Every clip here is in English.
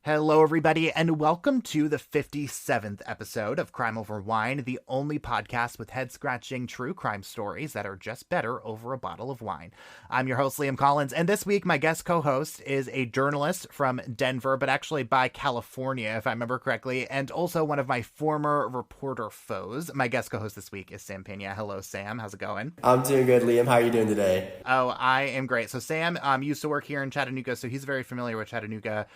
Hello, everybody, and welcome to the 57th episode of Crime Over Wine, the only podcast with head-scratching true crime stories that are just better over a bottle of wine. I'm your host, Liam Collins, and this week my guest co-host is a journalist from Denver, but actually by California, if I remember correctly, and also one of my former reporter foes. My guest co-host this week is Sam Pena. Hello, Sam. How's it going? I'm doing good, Liam. How are you doing today? Oh, I am great. So Sam used to work here in Chattanooga, so he's very familiar with Chattanooga.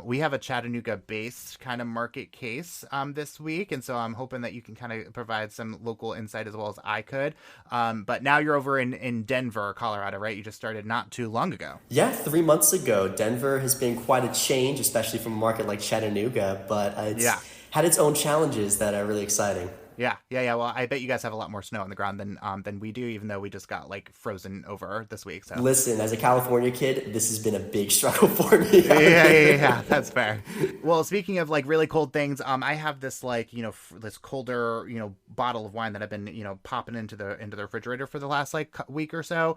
We have a Chattanooga-based kind of market case this week, and so I'm hoping that you can kind of provide some local insight as well as I could. But now you're over in Denver, Colorado, right? You just started not too long ago. Yeah, 3 months ago. Denver has been quite a change, especially from a market like Chattanooga, but it's had its own challenges that are really exciting. Yeah. Well, I bet you guys have a lot more snow on the ground than we do, even though we just got like frozen over this week. So listen, as a California kid, this has been a big struggle for me. Yeah, that's fair. Well, speaking of like really cold things, I have this like this colder bottle of wine that I've been popping into the refrigerator for the last like week or so.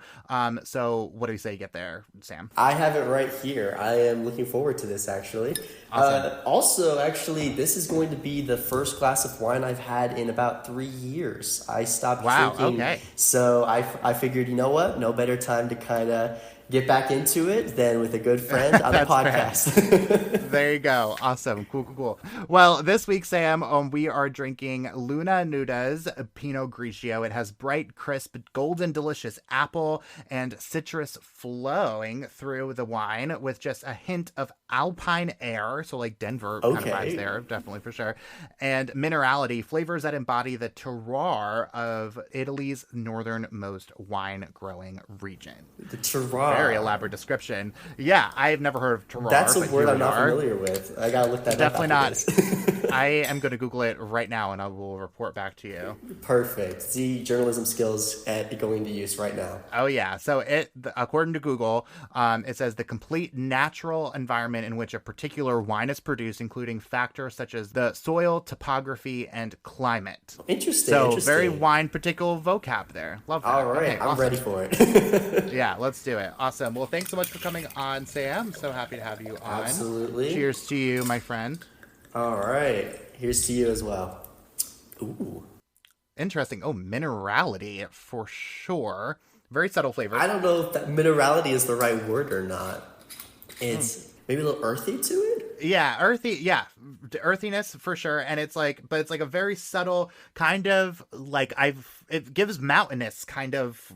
So what do you say you get there, Sam? I have it right here. I am looking forward to this actually. Awesome. Also, actually, this is going to be the first glass of wine I've had in about 3 years. I stopped drinking. Okay. So I figured, you know what? No better time to kind of get back into it than with a good friend on a podcast. There you go. Awesome. Cool. Well, this week, Sam, we are drinking Nuda's Pinot Grigio. It has bright, crisp, golden, delicious apple and citrus flowing through the wine with just a hint of alpine air. So like Denver kind of vibes there, definitely for sure. And minerality, flavors that embody the terroir of Italy's northernmost wine growing region. The terroir. Very elaborate description. Yeah, I've never heard of terroir. That's a word I'm not familiar with. I gotta look that up. Definitely not. I am going to Google it right now, and I will report back to you. Perfect. See, journalism skills going to use right now. Oh yeah. So according to Google, it says the complete natural environment in which a particular wine is produced, including factors such as the soil, topography, and climate. Interesting. Very wine particular vocab there. Love that. All right, okay, I'm ready for it. Yeah, let's do it. Awesome. Well, thanks so much for coming on, Sam. So happy to have you on. Absolutely. Cheers to you, my friend. All right. Here's to you as well. Ooh. Interesting. Oh, minerality for sure. Very subtle flavor. I don't know if that minerality is the right word or not. It's maybe a little earthy to it. Yeah, earthy. Yeah, earthiness for sure. And it's like a very subtle kind of like it gives mountainous kind of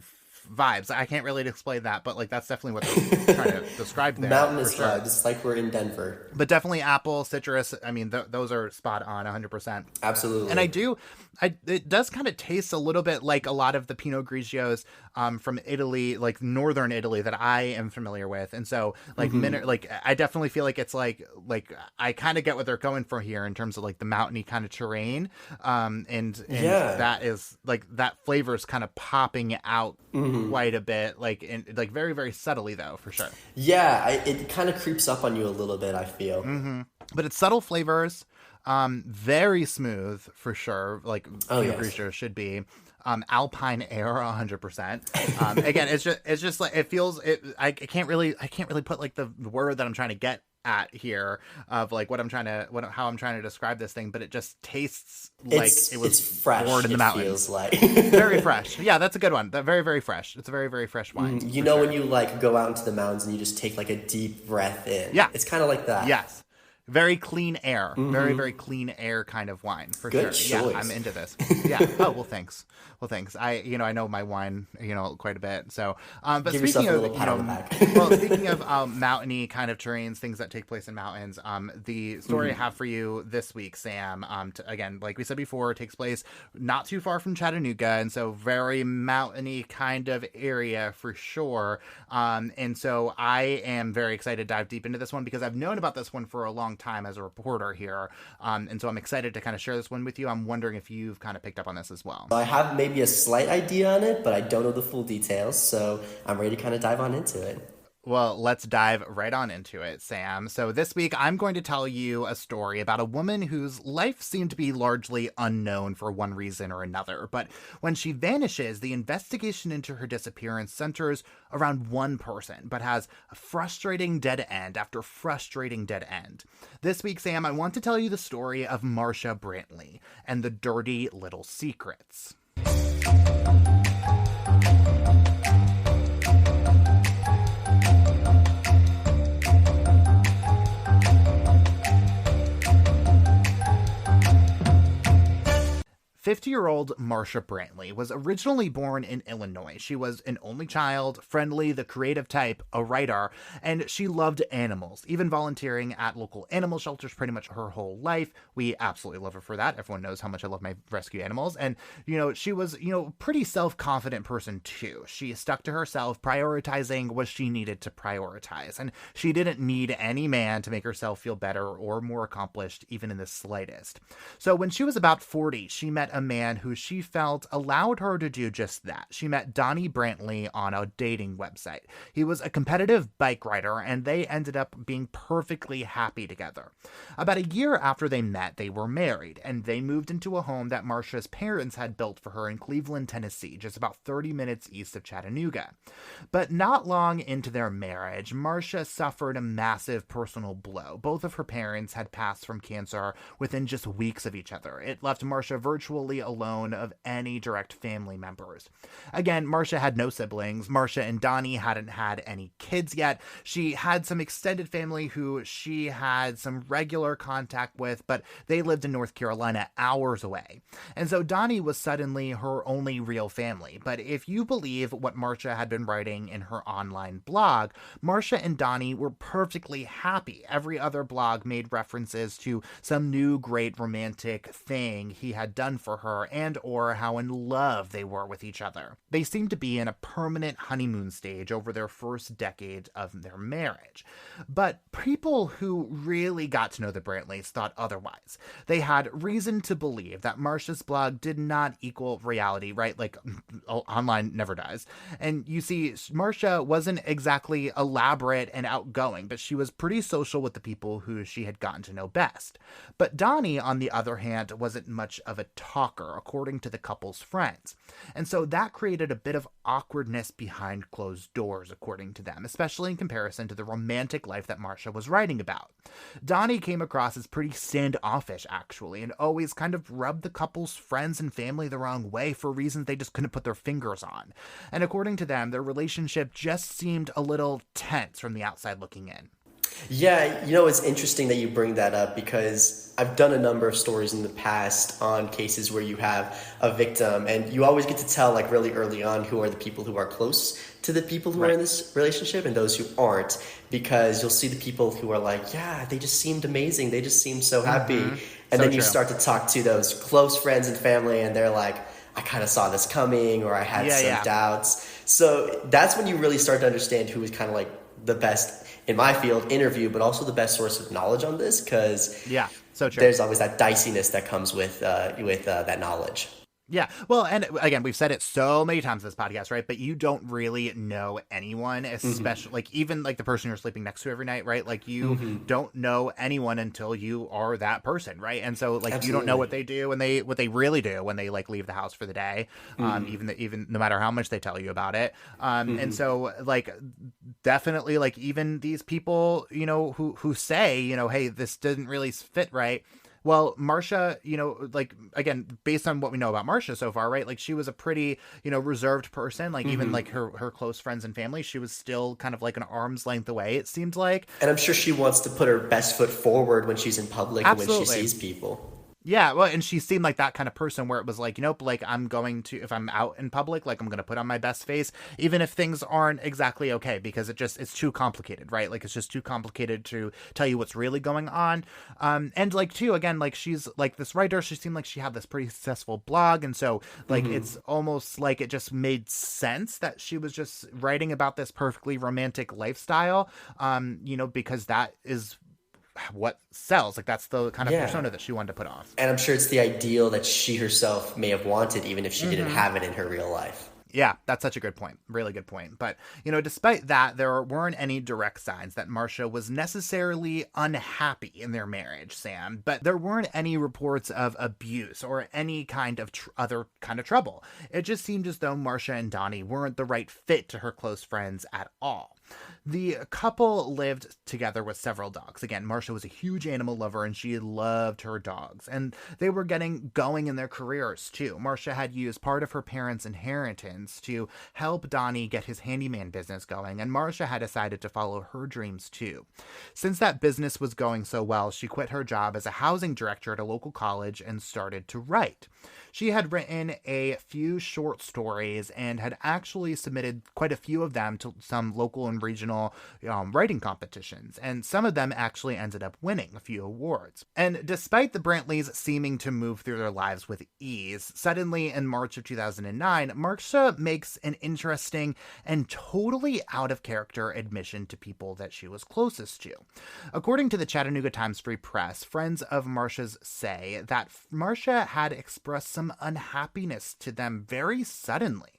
vibes. I can't really explain that, but like that's definitely what they're trying to describe there. Mountainous sure. vibes. It's like we're in Denver. But definitely apple, citrus. I mean, those are spot on 100%. Absolutely. And it does kind of taste a little bit like a lot of the Pinot Grigios from Italy, like northern Italy that I am familiar with. And so like I definitely feel like it's like I kind of get what they're going for here in terms of like the mountainy kind of terrain. And that is like that flavor is kind of popping out quite a bit, like very, very subtly though, for sure. Yeah, it kind of creeps up on you a little bit, I feel. But it's subtle flavors, very smooth for sure, like Pinot Grigio should be. Alpine air 100%. Again, it's just like it feels. I can't really put like the word that I'm trying to get at here of like how I'm trying to describe this thing, but it just tastes like it was fresh. Born in the mountains. Feels like very fresh. Yeah, that's a good one. Very, very fresh. It's a very, very fresh wine. You know, when you like go out into the mountains and you just take like a deep breath in. Yeah, it's kind of like that. Yes. Very clean air. Very, very clean air kind of wine for Good sure. choice. Yeah, I'm into this. Yeah. Oh, well, thanks. I know my wine, quite a bit. So, but Give yourself a little pat on the back. Well, speaking of mountainy kind of terrains, things that take place in mountains, the story I have for you this week, Sam, again, like we said before, it takes place not too far from Chattanooga, and so very mountainy kind of area for sure. And so I am very excited to dive deep into this one because I've known about this one for a long time as a reporter here. And so I'm excited to kind of share this one with you. I'm wondering if you've kind of picked up on this as well. I have maybe a slight idea on it, but I don't know the full details. So I'm ready to kind of dive on into it. Well, let's dive right on into it, Sam. So, this week I'm going to tell you a story about a woman whose life seemed to be largely unknown for one reason or another. But when she vanishes, the investigation into her disappearance centers around one person, but has a frustrating dead end after frustrating dead end. This week, Sam, I want to tell you the story of Marsha Brantley and the dirty little secrets. 50-year-old Marsha Brantley was originally born in Illinois. She was an only child, friendly, the creative type, a writer, and she loved animals, even volunteering at local animal shelters pretty much her whole life. We absolutely love her for that. Everyone knows how much I love my rescue animals. And, she was, a pretty self-confident person too. She stuck to herself, prioritizing what she needed to prioritize. And she didn't need any man to make herself feel better or more accomplished, even in the slightest. So when she was about 40, she met a man who she felt allowed her to do just that. She met Donnie Brantley on a dating website. He was a competitive bike rider, and they ended up being perfectly happy together. About a year after they met, they were married, and they moved into a home that Marsha's parents had built for her in Cleveland, Tennessee, just about 30 minutes east of Chattanooga. But not long into their marriage, Marsha suffered a massive personal blow. Both of her parents had passed from cancer within just weeks of each other. It left Marsha virtually alone of any direct family members. Again, Marsha had no siblings. Marsha and Donnie hadn't had any kids yet. She had some extended family who she had some regular contact with, but they lived in North Carolina, hours away. And so Donnie was suddenly her only real family. But if you believe what Marsha had been writing in her online blog, Marsha and Donnie were perfectly happy. Every other blog made references to some new great romantic thing he had done for her and or how in love they were with each other. They seemed to be in a permanent honeymoon stage over their first decade of their marriage. But people who really got to know the Brantleys thought otherwise. They had reason to believe that Marsha's blog did not equal reality, right? Like, online never does. And you see, Marsha wasn't exactly elaborate and outgoing, but she was pretty social with the people who she had gotten to know best. But Donnie, on the other hand, wasn't much of a talker, according to the couple's friends. And so that created a bit of awkwardness behind closed doors, according to them, especially in comparison to the romantic life that Marsha was writing about. Donnie came across as pretty standoffish, actually, and always kind of rubbed the couple's friends and family the wrong way for reasons they just couldn't put their fingers on. And according to them, their relationship just seemed a little tense from the outside looking in. Yeah, it's interesting that you bring that up because I've done a number of stories in the past on cases where you have a victim and you always get to tell like really early on who are the people who are close to the people who are in this relationship and those who aren't, because you'll see the people who are like, yeah, they just seemed amazing. They just seemed so happy. And then you start to talk to those close friends and family and they're like, I kind of saw this coming, or I had some doubts. So that's when you really start to understand who is kind of like the best in my field interview, but also the best source of knowledge on this, because there's always that diciness that comes with that knowledge. Yeah. Well, and again, we've said it so many times in this podcast, right? But you don't really know anyone, especially like even like the person you're sleeping next to every night, right? Like you don't know anyone until you are that person, right? And so like you don't know what they do and what they really do when they like leave the house for the day, even no matter how much they tell you about it. And so like definitely like even these people, who say, hey, this doesn't really fit right. Well, Marsha, like, again, based on what we know about Marsha so far, right? Like, she was a pretty, reserved person. Like, even, like, her close friends and family, she was still kind of, like, an arm's length away, it seemed like. And I'm sure she wants to put her best foot forward when she's in public and when she sees people. Yeah, well, and she seemed like that kind of person where it was like, nope, like if I'm out in public, like I'm going to put on my best face, even if things aren't exactly okay, because it's too complicated, right? Like it's just too complicated to tell you what's really going on. And like too, again, like she's like this writer, she seemed like she had this pretty successful blog. And so like, it's almost like it just made sense that she was just writing about this perfectly romantic lifestyle, because that is what sells. Like that's the kind of persona that she wanted to put off. And I'm sure it's the ideal that she herself may have wanted, even if she didn't have it in her real life. Yeah, that's such a good point. Really good point. But, despite that, there weren't any direct signs that Marsha was necessarily unhappy in their marriage, Sam. But there weren't any reports of abuse or any kind of other kind of trouble. It just seemed as though Marsha and Donnie weren't the right fit to her close friends at all. The couple lived together with several dogs. Again, Marsha was a huge animal lover and she loved her dogs. And they were getting going in their careers too. Marsha had used part of her parents' inheritance to help Donnie get his handyman business going, and Marsha had decided to follow her dreams too. Since that business was going so well, she quit her job as a housing director at a local college and started to write. She had written a few short stories and had actually submitted quite a few of them to some local and regional writing competitions, and some of them actually ended up winning a few awards. And despite the Brantleys seeming to move through their lives with ease, suddenly in March of 2009, Marsha makes an interesting and totally out of character admission to people that she was closest to. According to the Chattanooga Times Free Press, friends of Marsha's say that Marsha had expressed some unhappiness to them very suddenly.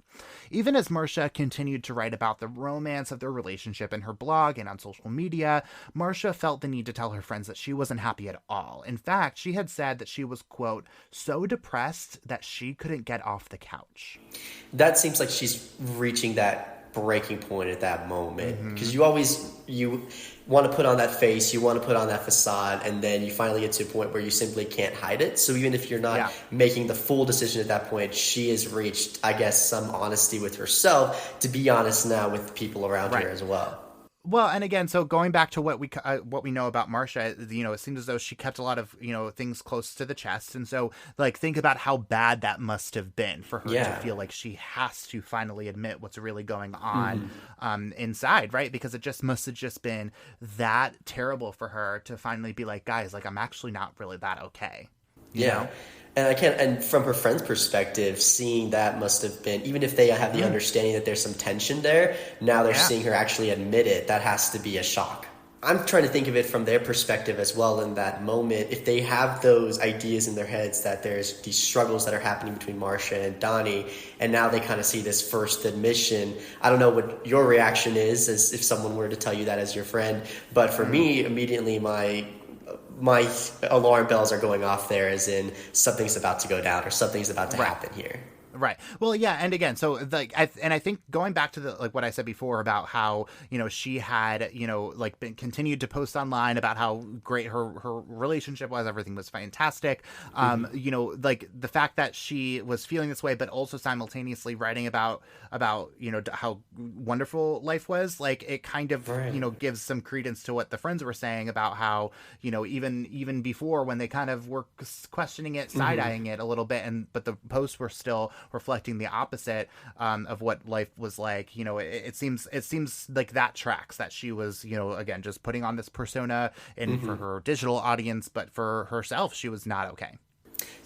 Even as Marsha continued to write about the romance of their relationship in her blog and on social media, Marsha felt the need to tell her friends that she wasn't happy at all. In fact, she had said that she was, quote, so depressed that she couldn't get off the couch. That seems like she's reaching that breaking point at that moment, because you want to put on that face, you want to put on that facade, and then you finally get to a point where you simply can't hide it. So even if you're not making the full decision at that point, she has reached, I guess, some honesty with herself to be honest now with people around her as well. Well, and again, so going back to what we know about Marsha, it seems as though she kept a lot of, things close to the chest. And so, think about how bad that must have been for her to feel like she has to finally admit what's really going on inside, right? Because it just must have just been that terrible for her to finally be like, guys, I'm actually not really that okay. You know? And from her friend's perspective, seeing that must have been, even if they have the understanding that there's some tension there, now they're seeing her actually admit it. That has to be a shock. I'm trying to think of it from their perspective as well in that moment. If they have those ideas in their heads that there's these struggles that are happening between Marsha and Donnie, and now they kind of see this first admission. I don't know what your reaction is as if someone were to tell you that as your friend, but for me, immediately my alarm bells are going off there, as in something's about to go down or something's about to happen here. Right. Well, yeah. And again, so I think going back to what I said before about how, she had, been continued to post online about how great her relationship was, everything was fantastic. The fact that she was feeling this way, but also simultaneously writing about, how wonderful life was, it kind of, gives some credence to what the friends were saying about how, even before when they kind of were questioning it, side-eyeing it a little bit, but the posts were still reflecting the opposite of what life was like. It seems like that tracks, that she was, again, just putting on this persona for her digital audience, but for herself, she was not okay.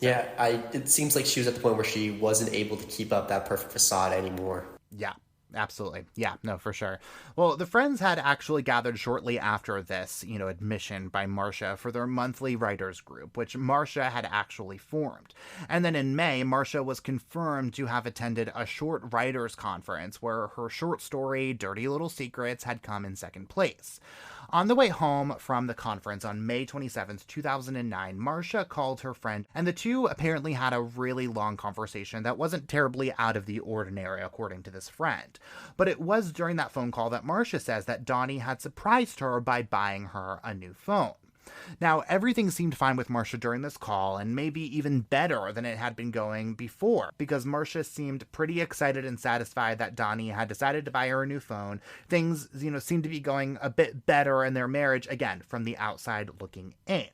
Yeah, it seems like she was at the point where she wasn't able to keep up that perfect facade anymore. Yeah. Absolutely. Yeah, no, for sure. Well, the friends had actually gathered shortly after this, admission by Marsha for their monthly writers group, which Marsha had actually formed. And then in May, Marsha was confirmed to have attended a short writers conference where her short story, Dirty Little Secrets, had come in second place. On the way home from the conference on May 27th, 2009, Marsha called her friend, and the two apparently had a really long conversation that wasn't terribly out of the ordinary, according to this friend. But it was during that phone call that Marsha says that Donnie had surprised her by buying her a new phone. Now, everything seemed fine with Marsha during this call, and maybe even better than it had been going before, because Marsha seemed pretty excited and satisfied that Donnie had decided to buy her a new phone. Things, seemed to be going a bit better in their marriage, again, from the outside looking in.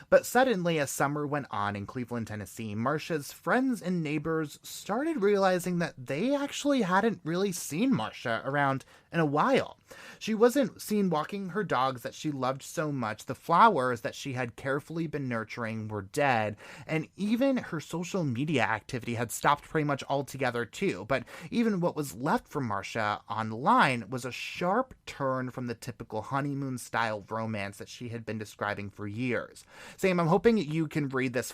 But suddenly, as summer went on in Cleveland, Tennessee, Marsha's friends and neighbors started realizing that they actually hadn't really seen Marsha around in a while. She wasn't seen walking her dogs that she loved so much. The flowers that she had carefully been nurturing were dead, and even her social media activity had stopped pretty much altogether too. But even what was left from Marsha online was a sharp turn from the typical honeymoon-style romance that she had been describing for years. Sam, I'm hoping you can read this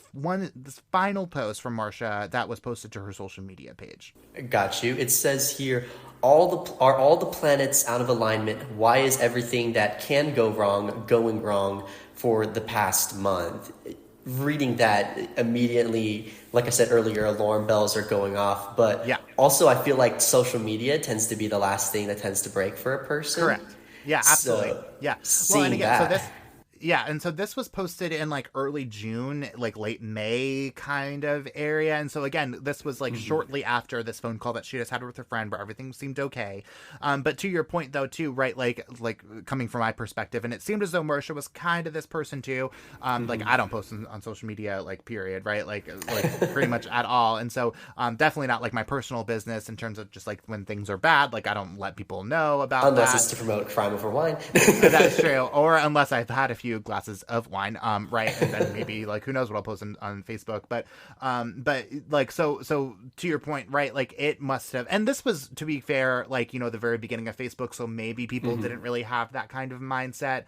final post from Marsha that was posted to her social media page. Got you. It says here, are all the planets out of alignment? Why is everything that can go wrong going wrong for the past month? Reading that immediately, like I said earlier, alarm bells are going off. But also I feel like social media tends to be the last thing that tends to break for a person. Correct. Yeah, absolutely. So, Yeah. Well, and again, so this was posted in like early June, like late May kind of area. And so again, this was like shortly after this phone call that she just had with her friend where everything seemed okay. But to your point though, too, right? Like coming from my perspective, and it seemed as though Marsha was kind of this person too. Like I don't post on social media, like period, right? Like pretty much at all. And so definitely not like my personal business in terms of just like when things are bad, like I don't let people know about unless it's to promote crime over wine. That's true. Or unless I've had a few glasses of wine, right, and then maybe like who knows what I'll post on Facebook, but like so to your point, right, like it must have, and this was, to be fair, like, you know, the very beginning of Facebook, so maybe people didn't really have that kind of mindset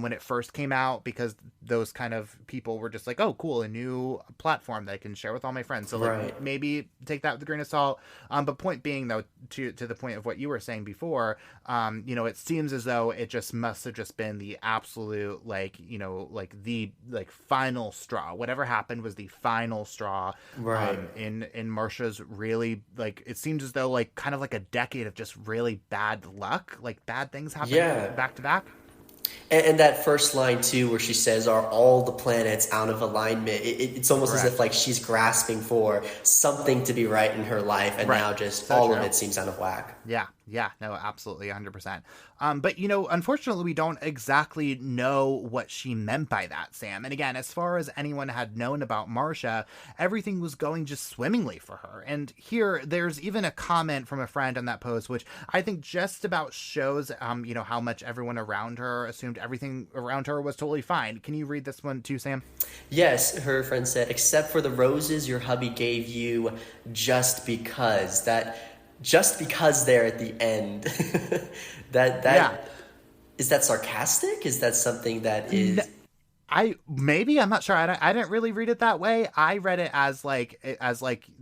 when it first came out, because those kind of people were just like, oh, cool, a new platform that I can share with all my friends. So like maybe take that with a grain of salt. But point being, though, to the point of what you were saying before, you know, it seems as though it just must have just been the absolute, like, you know, like the like final straw. Whatever happened was the final straw. Right. In Marsha's really, like, it seems as though like kind of like a decade of just really bad luck, like bad things happening back to back. And that first line, too, where she says, are all the planets out of alignment? It's almost as if like she's grasping for something to be right in her life, and now just so all of it seems out of whack. Yeah, no, absolutely, 100%. But, you know, unfortunately, we don't exactly know what she meant by that, Sam. And again, as far as anyone had known about Marsha, everything was going just swimmingly for her. And here, there's even a comment from a friend on that post, which I think just about shows, you know, how much everyone around her assumed everything around her was totally fine. Can you read this one too, Sam? Yes, her friend said, except for the roses your hubby gave you just because. That just because there at the end. Is that sarcastic? Is that something that is... I'm not sure. I didn't really read it that way. I read it as like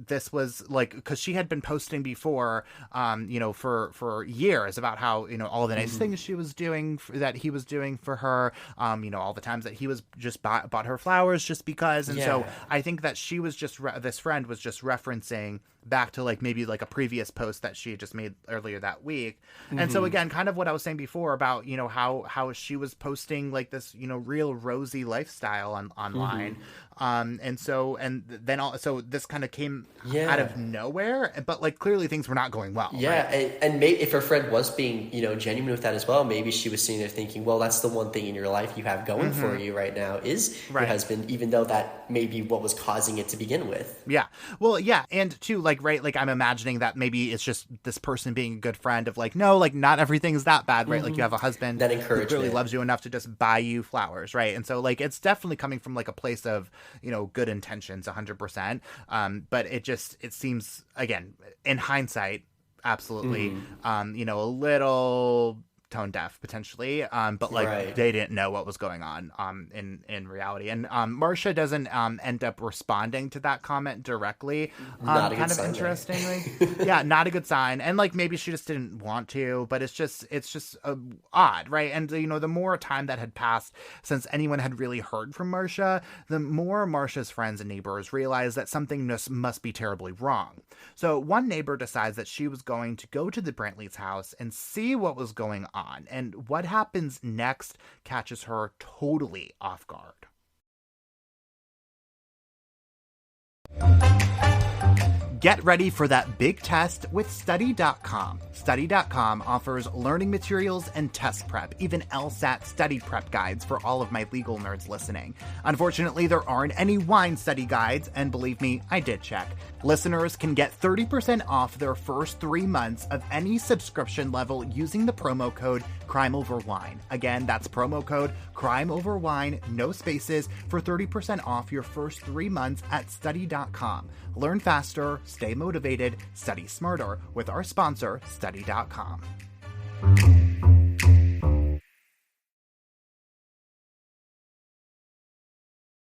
this was like, because she had been posting before, you know, for years about how, you know, all the nice things she was doing, that he was doing for her, you know, all the times that he was just bought her flowers just because. And so I think that she was just this friend was just referencing back to like maybe like a previous post that she had just made earlier that week. And so again, kind of what I was saying before about, you know, how she was posting like this, you know, real rosy lifestyle online. And then also this kind of came out of nowhere, but like clearly things were not going well. Yeah. Right? And maybe if her friend was being, you know, genuine with that as well, maybe she was sitting there thinking, well, that's the one thing in your life you have going for you right now is your husband, even though that may be what was causing it to begin with. Yeah. Well, yeah. And too, like, right, like I'm imagining that maybe it's just this person being a good friend of like, no, like not everything's that bad, right? Like you have a husband that who really loves you enough to just buy you flowers, right? And so like it's definitely coming from like a place of, you know, good intentions 100%. But it seems, again, in hindsight, absolutely, you know, a little tone deaf potentially, but like they didn't know what was going on in reality. And Marsha doesn't end up responding to that comment directly, kind of interestingly. Yeah, not a good sign. And like maybe she just didn't want to, but it's just odd, right? And you know, the more time that had passed since anyone had really heard from Marsha, the more Marsha's friends and neighbors realized that something must be terribly wrong. So one neighbor decides that she was going to go to the Brantleys' house and see what was going on. And what happens next catches her totally off guard. Get ready for that big test with Study.com. Study.com offers learning materials and test prep, even LSAT study prep guides for all of my legal nerds listening. Unfortunately, there aren't any wine study guides, and believe me, I did check. Listeners can get 30% off their first 3 months of any subscription level using the promo code CrimeOverWine. Again, that's promo code CrimeOverWine, no spaces, for 30% off your first 3 months at Study.com. Learn faster, stay motivated, study smarter with our sponsor, Study.com.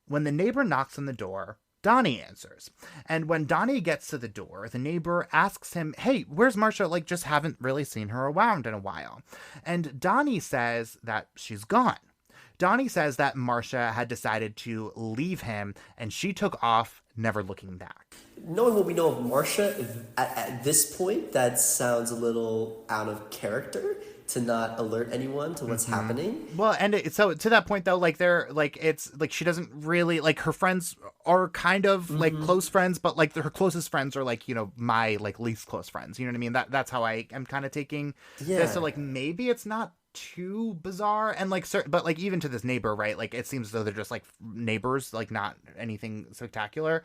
When the neighbor knocks on the door, Donnie answers. And when Donnie gets to the door, the neighbor asks him, hey, where's Marsha? Like, just haven't really seen her around in a while. And Donnie says that she's gone. Donnie says that Marsha had decided to leave him and she took off, never looking back. Knowing what we know of Marsha, at this point, that sounds a little out of character to not alert anyone to what's happening. Well, and so to that point, though, like they're like, it's like she doesn't really like, her friends are kind of like close friends, but like her closest friends are like, you know, my like least close friends. You know what I mean? That's how I am kind of taking this. So like maybe it's not too bizarre, and like but like even to this neighbor, right, like it seems as though they're just like neighbors, like not anything spectacular.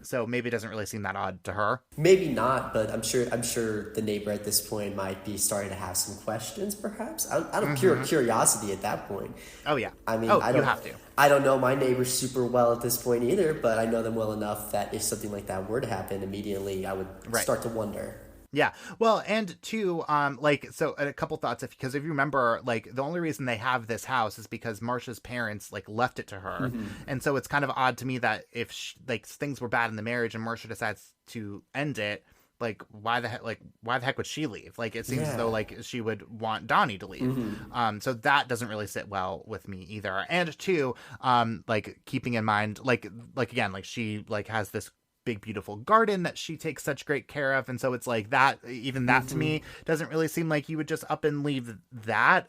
So maybe it doesn't really seem that odd to her. Maybe not, but I'm sure the neighbor at this point might be starting to have some questions, perhaps out of pure curiosity at that point. Oh yeah. I mean, you have to. I don't know my neighbors super well at this point either, but I know them well enough that if something like that were to happen immediately, I would start to wonder. Yeah. Well, and two, like, so a couple thoughts, because if you remember, like, the only reason they have this house is because Marsha's parents, like, left it to her. And so it's kind of odd to me that if, like, things were bad in the marriage and Marsha decides to end it, like, why the heck would she leave? Like, it seems as though, like, she would want Donnie to leave. So that doesn't really sit well with me either. And two, like, keeping in mind, like, again, like, she, like, has this big beautiful garden that she takes such great care of, and so it's like that, even that to me doesn't really seem like you would just up and leave that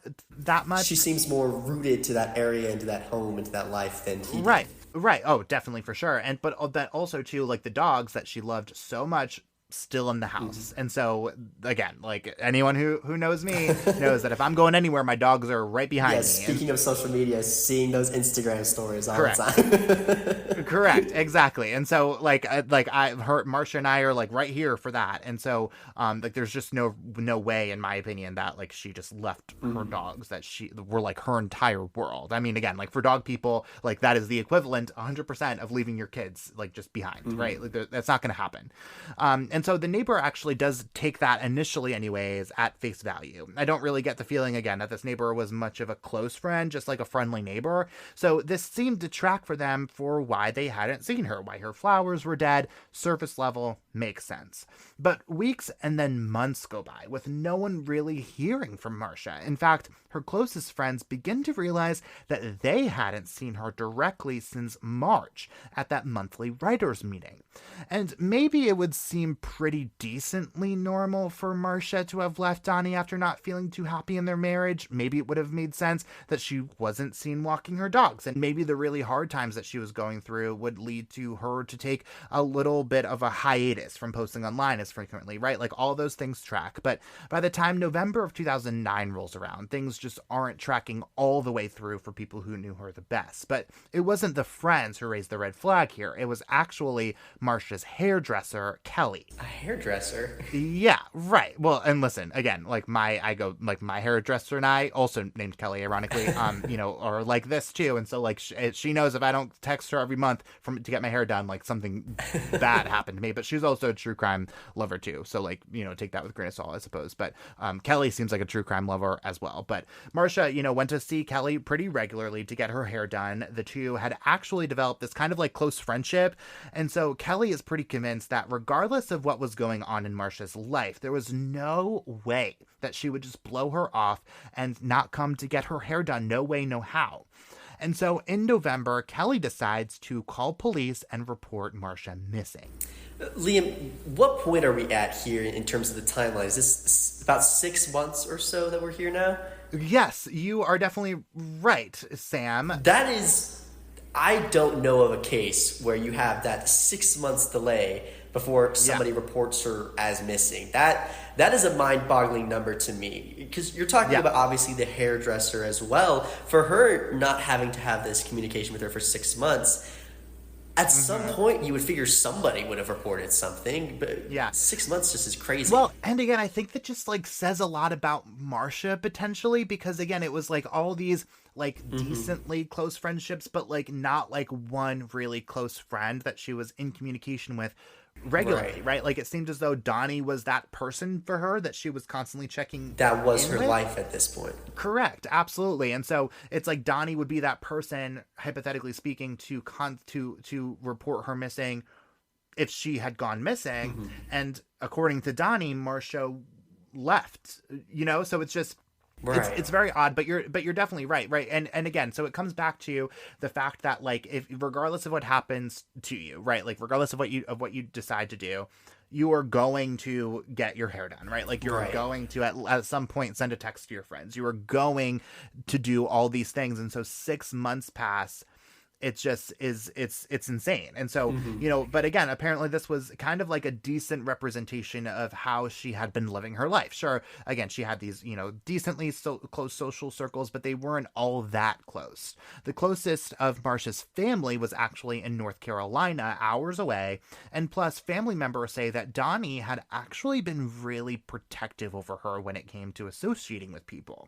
much. She seems more rooted to that area and to that home and to that life than he right Oh, definitely, for sure. And but that also too, like the dogs that she loved so much still in the house. And so again, like anyone who knows me knows that if I'm going anywhere, my dogs are right behind me. Speaking of social media, seeing those Instagram stories all the time. Correct, exactly. And so like I've heard Marsha and I are like right here for that. And so like there's just no way, in my opinion, that like she just left her dogs, that she were like her entire world. I mean, again, like for dog people, like that is the equivalent 100% of leaving your kids like just behind, right? Like that's not going to happen. And so the neighbor actually does take that initially anyways at face value. I don't really get the feeling, again, that this neighbor was much of a close friend, just like a friendly neighbor. So this seemed to track for them for why they hadn't seen her, why her flowers were dead. Surface level makes sense. But weeks and then months go by with no one really hearing from Marsha. In fact, her closest friends begin to realize that they hadn't seen her directly since March at that monthly writers' meeting. And maybe it would seem pretty decently normal for Marsha to have left Donnie after not feeling too happy in their marriage. Maybe it would have made sense that she wasn't seen walking her dogs, and maybe the really hard times that she was going through would lead to her to take a little bit of a hiatus from posting online as frequently, right? Like all those things track. But by the time November of 2009 rolls around, things just aren't tracking all the way through for people who knew her the best. But it wasn't the friends who raised the red flag here. It was actually Marsha's hairdresser, Kelly. A hairdresser? Yeah, right. Well, and listen, again, like my hairdresser and I, also named Kelly, ironically, you know, are like this too. And so like she knows if I don't text her every month to get my hair done, like something bad happened to me. But she's also a true crime lover too. So like, you know, take that with a grain of salt, I suppose. But Kelly seems like a true crime lover as well. But Marsha, you know, went to see Kelly pretty regularly to get her hair done. The two had actually developed this kind of like close friendship. And so Kelly is pretty convinced that regardless of what was going on in Marsha's life, there was no way that she would just blow her off and not come to get her hair done. No way, no how. And so in November, Kelly decides to call police and report Marsha missing. Liam, what point are we at here in terms of the timeline? Is this about 6 months or so that we're here now? Yes, you are definitely right, Sam. That is, I don't know of a case where you have that 6 months delay before somebody reports her as missing. That is a mind-boggling number to me, because you're talking about obviously the hairdresser as well. For her not having to have this communication with her for 6 months, at some point you would figure somebody would have reported something, but 6 months just is crazy. Well, and again, I think that just like says a lot about Marsha potentially, because again, it was like all these like decently close friendships, but like not like one really close friend that she was in communication with regularly, right? Like, it seemed as though Donnie was that person for her that she was constantly checking That was in her with. life at this point. Correct, absolutely. And so it's like Donnie would be that person, hypothetically speaking, to report her missing if she had gone missing. Mm-hmm. And according to Donnie, Marsha left. So it's just Right. it's very odd, but you're definitely right. And again, so it comes back to the fact that, like, if regardless of what happens to you, right, like regardless of what you decide to do, you are going to get your hair done, right? Like, you're going to at some point send a text to your friends. You are going to do all these things, and so 6 months pass. It's just it's insane. And so, but again, apparently this was kind of like a decent representation of how she had been living her life. Sure, again, she had these, decently close social circles, but they weren't all that close. The closest of Marsha's family was actually in North Carolina, hours away. And plus, family members say that Donnie had actually been really protective over her when it came to associating with people.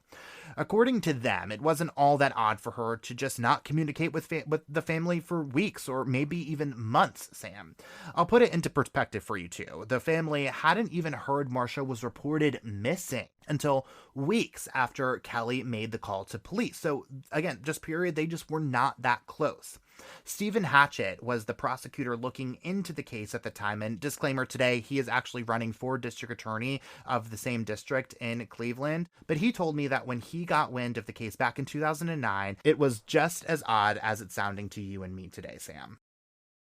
According to them, it wasn't all that odd for her to just not communicate with the family for weeks or maybe even months, Sam. I'll put it into perspective for you too. The family hadn't even heard Marsha was reported missing until weeks after Kelly made the call to police. So again, they just were not that close. Stephen Hatchett was the prosecutor looking into the case at the time, and disclaimer today, he is actually running for district attorney of the same district in Cleveland. But he told me that when he got wind of the case back in 2009, it was just as odd as it's sounding to you and me today, Sam.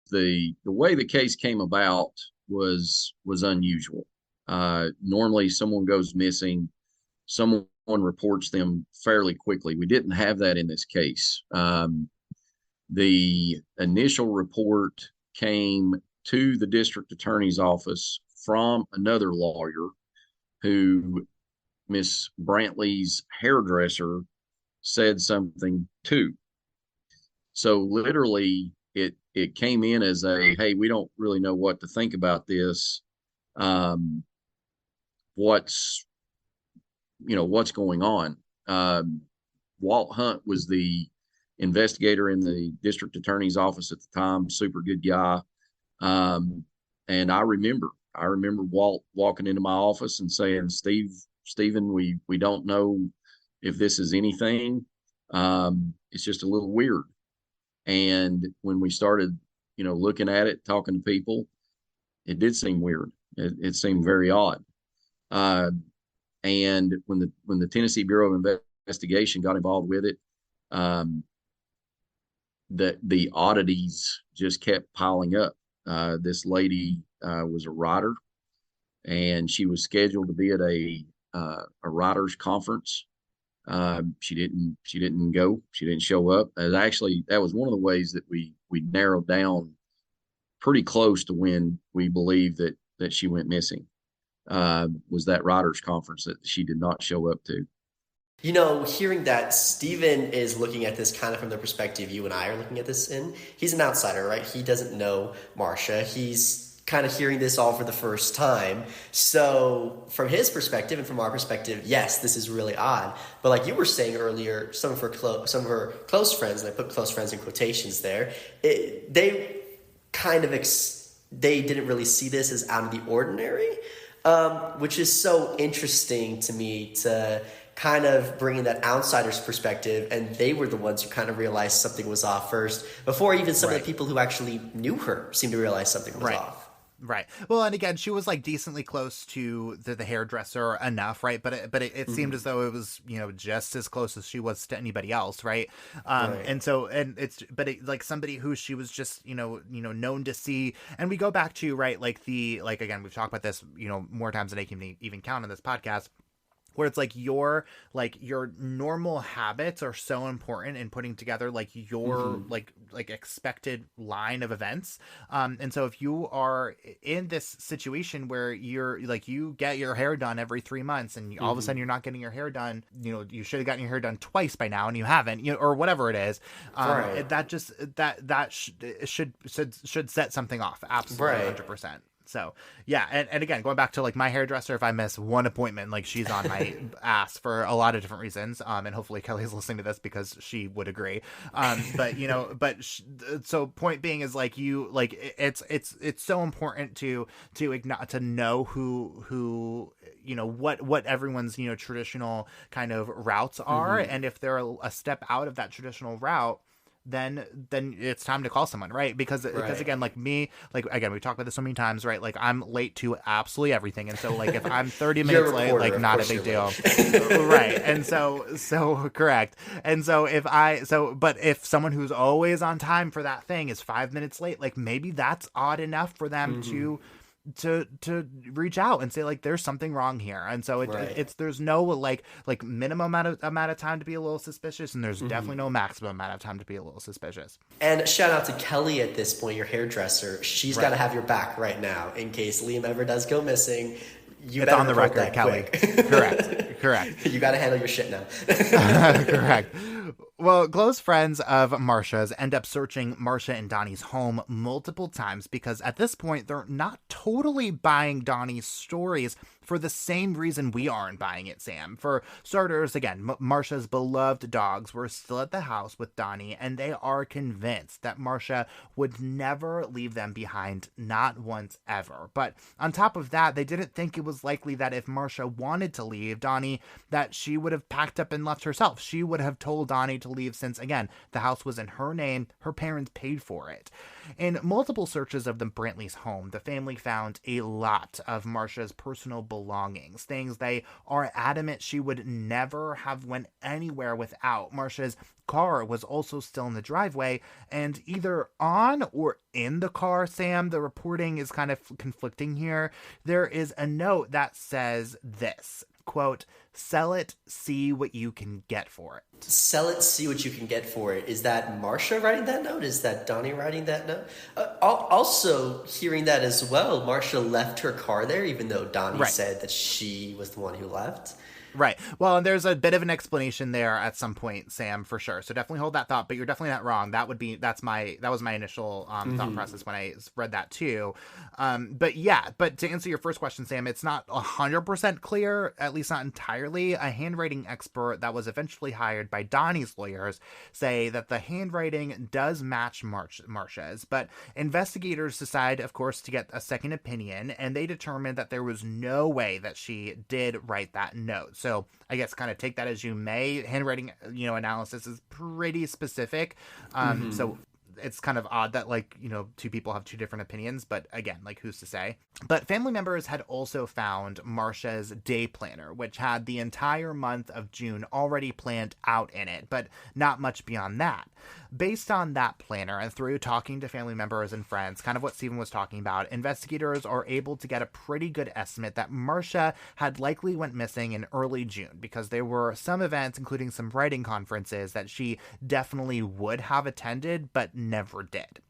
The way the case came about was unusual. Normally someone goes missing, someone reports them fairly quickly. We didn't have that in this case. The initial report came to the district attorney's office from another lawyer who Miss Brantley's hairdresser said something to. So literally it came in as a, hey, we don't really know what to think about this. What's going on? Walt Hunt was the investigator in the district attorney's office at the time, super good guy. And I remember Walt walking into my office and saying, Stephen, we don't know if this is anything. It's just a little weird. And when we started, looking at it, talking to people, it did seem weird. It seemed very odd. And when the Tennessee Bureau of Investigation got involved with it, the oddities just kept piling up. This lady was a writer, and she was scheduled to be at a writers conference. She didn't go. She didn't show up. That was one of the ways that we narrowed down pretty close to when we believed that she went missing. Was that writers conference that she did not show up to. Hearing that, Stephen is looking at this kind of from the perspective you and I are looking at this in. He's an outsider, right? He doesn't know Marsha. He's kind of hearing this all for the first time. So from his perspective and from our perspective, yes, this is really odd. But like you were saying earlier, some of her close friends, and I put close friends in quotations there, they didn't really see this as out of the ordinary, which is so interesting to me to kind of bring in that outsider's perspective, and they were the ones who kind of realized something was off first, before even some of the people who actually knew her seemed to realize something was off. Right. Well, and again, she was like decently close to the hairdresser enough, right? But it seemed as though it was, just as close as she was to anybody else, right? And so, like somebody who she was just, known to see. And we go back to, right, again, we've talked about this, more times than I can even count on this podcast, where it's like your normal habits are so important in putting together like your like expected line of events. And so if you are in this situation where you're like, you get your hair done every 3 months and all of a sudden you're not getting your hair done, you should have gotten your hair done twice by now and you haven't, or whatever it is, that should set something off. Absolutely. 100%. So yeah, and again, going back to like my hairdresser, if I miss one appointment, like she's on my ass for a lot of different reasons. And hopefully Kelly's listening to this because she would agree. But you know, so point being is like it's so important to know who you know what everyone's traditional kind of routes are, and if they're a step out of that traditional route, then it's time to call someone, right? Because again, like me, like again, we talked about this so many times, right? Like I'm late to absolutely everything, and so like if I'm 30 minutes late, like not a big deal, right? And so correct. And so but if someone who's always on time for that thing is 5 minutes late, like maybe that's odd enough for them to reach out and say like there's something wrong here. And so it's there's no like minimum amount of time to be a little suspicious, and there's definitely no maximum amount of time to be a little suspicious. And shout out to Kelly at this point, your hairdresser. She's got to have your back right now in case Liam ever does go missing. It's on the record, Kelly. Correct. You got to handle your shit now. Correct. Well, close friends of Marsha's end up searching Marsha and Donnie's home multiple times because at this point, they're not totally buying Donnie's stories for the same reason we aren't buying it, Sam. For starters, again, Marsha's beloved dogs were still at the house with Donnie, and they are convinced that Marsha would never leave them behind, not once ever. But on top of that, they didn't think it was likely that if Marsha wanted to leave Donnie, that she would have packed up and left herself. She would have told Donnie to leave since, again, the house was in her name, her parents paid for it. In multiple searches of the Brantleys' home, the family found a lot of Marsha's personal belongings, things they are adamant she would never have went anywhere without. Marsha's car was also still in the driveway, and either on or in the car, Sam, the reporting is kind of conflicting here. There is a note that says this, quote, "Sell it, see what you can get for it." Sell it, see what you can get for it. Is that Marsha writing that note? Is that Donnie writing that note? Also, hearing that as well, Marsha left her car there, even though Donnie said that she was the one who left. Right. Well, and there's a bit of an explanation there at some point, Sam, for sure. So definitely hold that thought, but you're definitely not wrong. That was my initial thought process when I read that too. But to answer your first question, Sam, it's not 100% clear, at least not entirely. A handwriting expert that was eventually hired by Donnie's lawyers say that the handwriting does match Marsha's, but investigators decide, of course, to get a second opinion, and they determined that there was no way that she did write that note. So I guess kind of take that as you may. Handwriting, analysis is pretty specific. So it's kind of odd that two people have two different opinions, but again, who's to say? But family members had also found Marsha's day planner, which had the entire month of June already planned out in it, but not much beyond that. Based on that planner and through talking to family members and friends, kind of what Stephen was talking about, investigators are able to get a pretty good estimate that Marsha had likely went missing in early June because there were some events, including some writing conferences, that she definitely would have attended, but never did.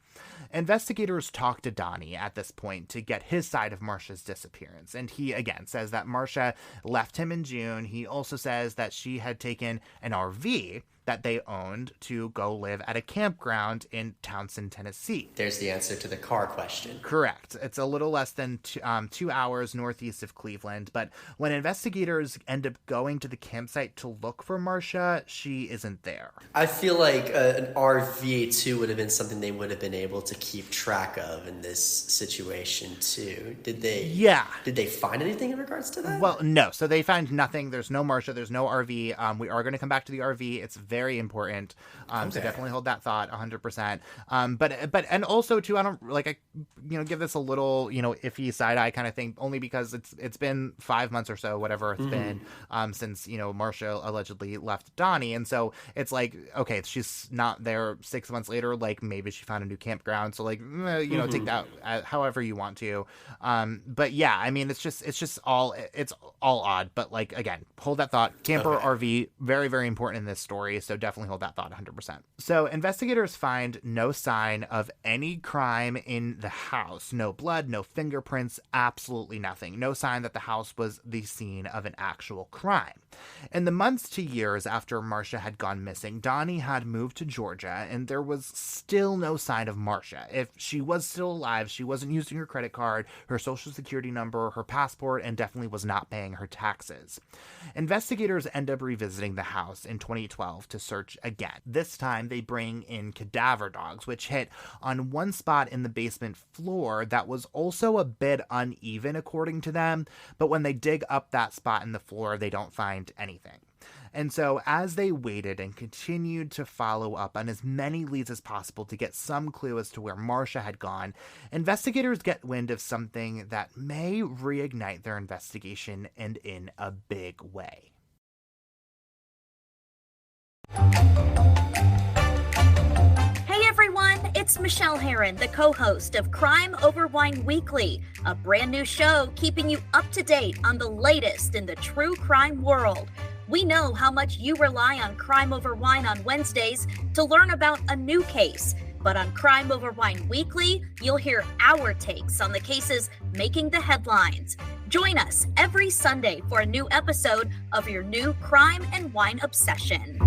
Investigators talked to Donnie at this point to get his side of Marsha's disappearance, and he again says that Marsha left him in June. He also says that she had taken an RV that they owned to go live at a campground in Townsend, Tennessee. There's the answer to the car question. Correct. It's a little less than 2 hours northeast of Cleveland, but when investigators end up going to the campsite to look for Marsha, she isn't there. I feel like an RV too would have been something they would have been able to keep track of in this situation too. Did they? Yeah. Did they find anything in regards to that? Well, no. So they found nothing. There's no Marsha. There's no RV. We are going to come back to the RV. It's very important. So definitely hold that thought 100%. And also too, I don't give this a little, iffy side eye kind of thing, only because it's been 5 months or so, whatever it's been, since, Marsha allegedly left Donnie. And so it's like, okay, she's not there 6 months later, maybe she found a new campground. So take that however you want to. But yeah, I mean, it's all odd, but again, hold that thought. Camper RV, very, very important in this story. So definitely hold that thought 100%. So investigators find no sign of any crime in the house. No blood, no fingerprints, absolutely nothing. No sign that the house was the scene of an actual crime. In the months to years after Marsha had gone missing, Donnie had moved to Georgia, and there was still no sign of Marsha. If she was still alive, she wasn't using her credit card, her social security number, her passport, and definitely was not paying her taxes. Investigators end up revisiting the house in 2012 to search again. This time, they bring in cadaver dogs, which hit on one spot in the basement floor that was also a bit uneven, according to them, but when they dig up that spot in the floor, they don't find anything. And so as they waited and continued to follow up on as many leads as possible to get some clue as to where Marsha had gone, investigators get wind of something that may reignite their investigation, and in a big way. Hey everyone, it's Michelle Herron, the co-host of Crime Over Wine Weekly, a brand new show keeping you up to date on the latest in the true crime world. We know how much you rely on Crime Over Wine on Wednesdays to learn about a new case. But on Crime Over Wine Weekly, you'll hear our takes on the cases making the headlines. Join us every Sunday for a new episode of your new crime and wine obsession.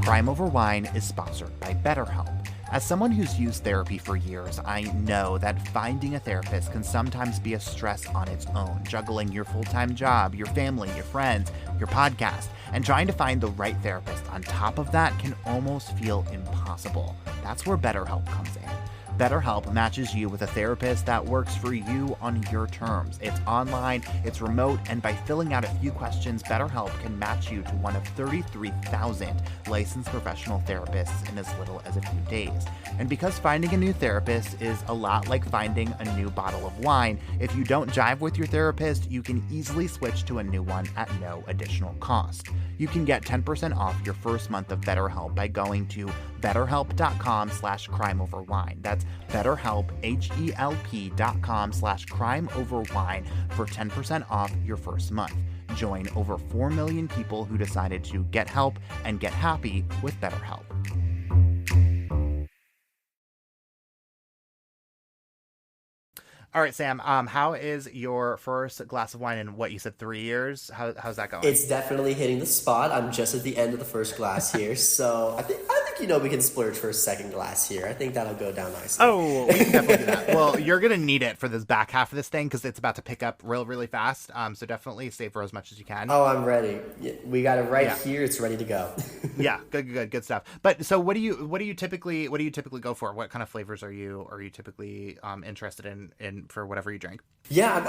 Crime Over Wine is sponsored by BetterHelp. As someone who's used therapy for years, I know that finding a therapist can sometimes be a stress on its own, juggling your full-time job, your family, your friends, your podcast, and trying to find the right therapist on top of that can almost feel impossible. That's where BetterHelp comes in. BetterHelp matches you with a therapist that works for you on your terms. It's online, it's remote, and by filling out a few questions, BetterHelp can match you to one of 33,000 licensed professional therapists in as little as a few days. And because finding a new therapist is a lot like finding a new bottle of wine, if you don't jive with your therapist, you can easily switch to a new one at no additional cost. You can get 10% off your first month of BetterHelp by going to betterhelp.com/crimeoverwine. That's BetterHelp, HELP.com/crimeoverwine for 10% off your first month. Join over 4 million people who decided to get help and get happy with BetterHelp. All right, Sam, how is your first glass of wine in what you said 3 years? How's that going? It's definitely hitting the spot. I'm just at the end of the first glass here, so I think we can splurge for a second glass here. I think that'll go down nicely. Oh, we can definitely do that. Well, you're gonna need it for this back half of this thing because it's about to pick up really fast. So definitely savor as much as you can. Oh, I'm ready. We got it here. It's ready to go. Yeah, good stuff. But so, what do you typically go for? What kind of flavors are you typically interested in for whatever you drink? Yeah,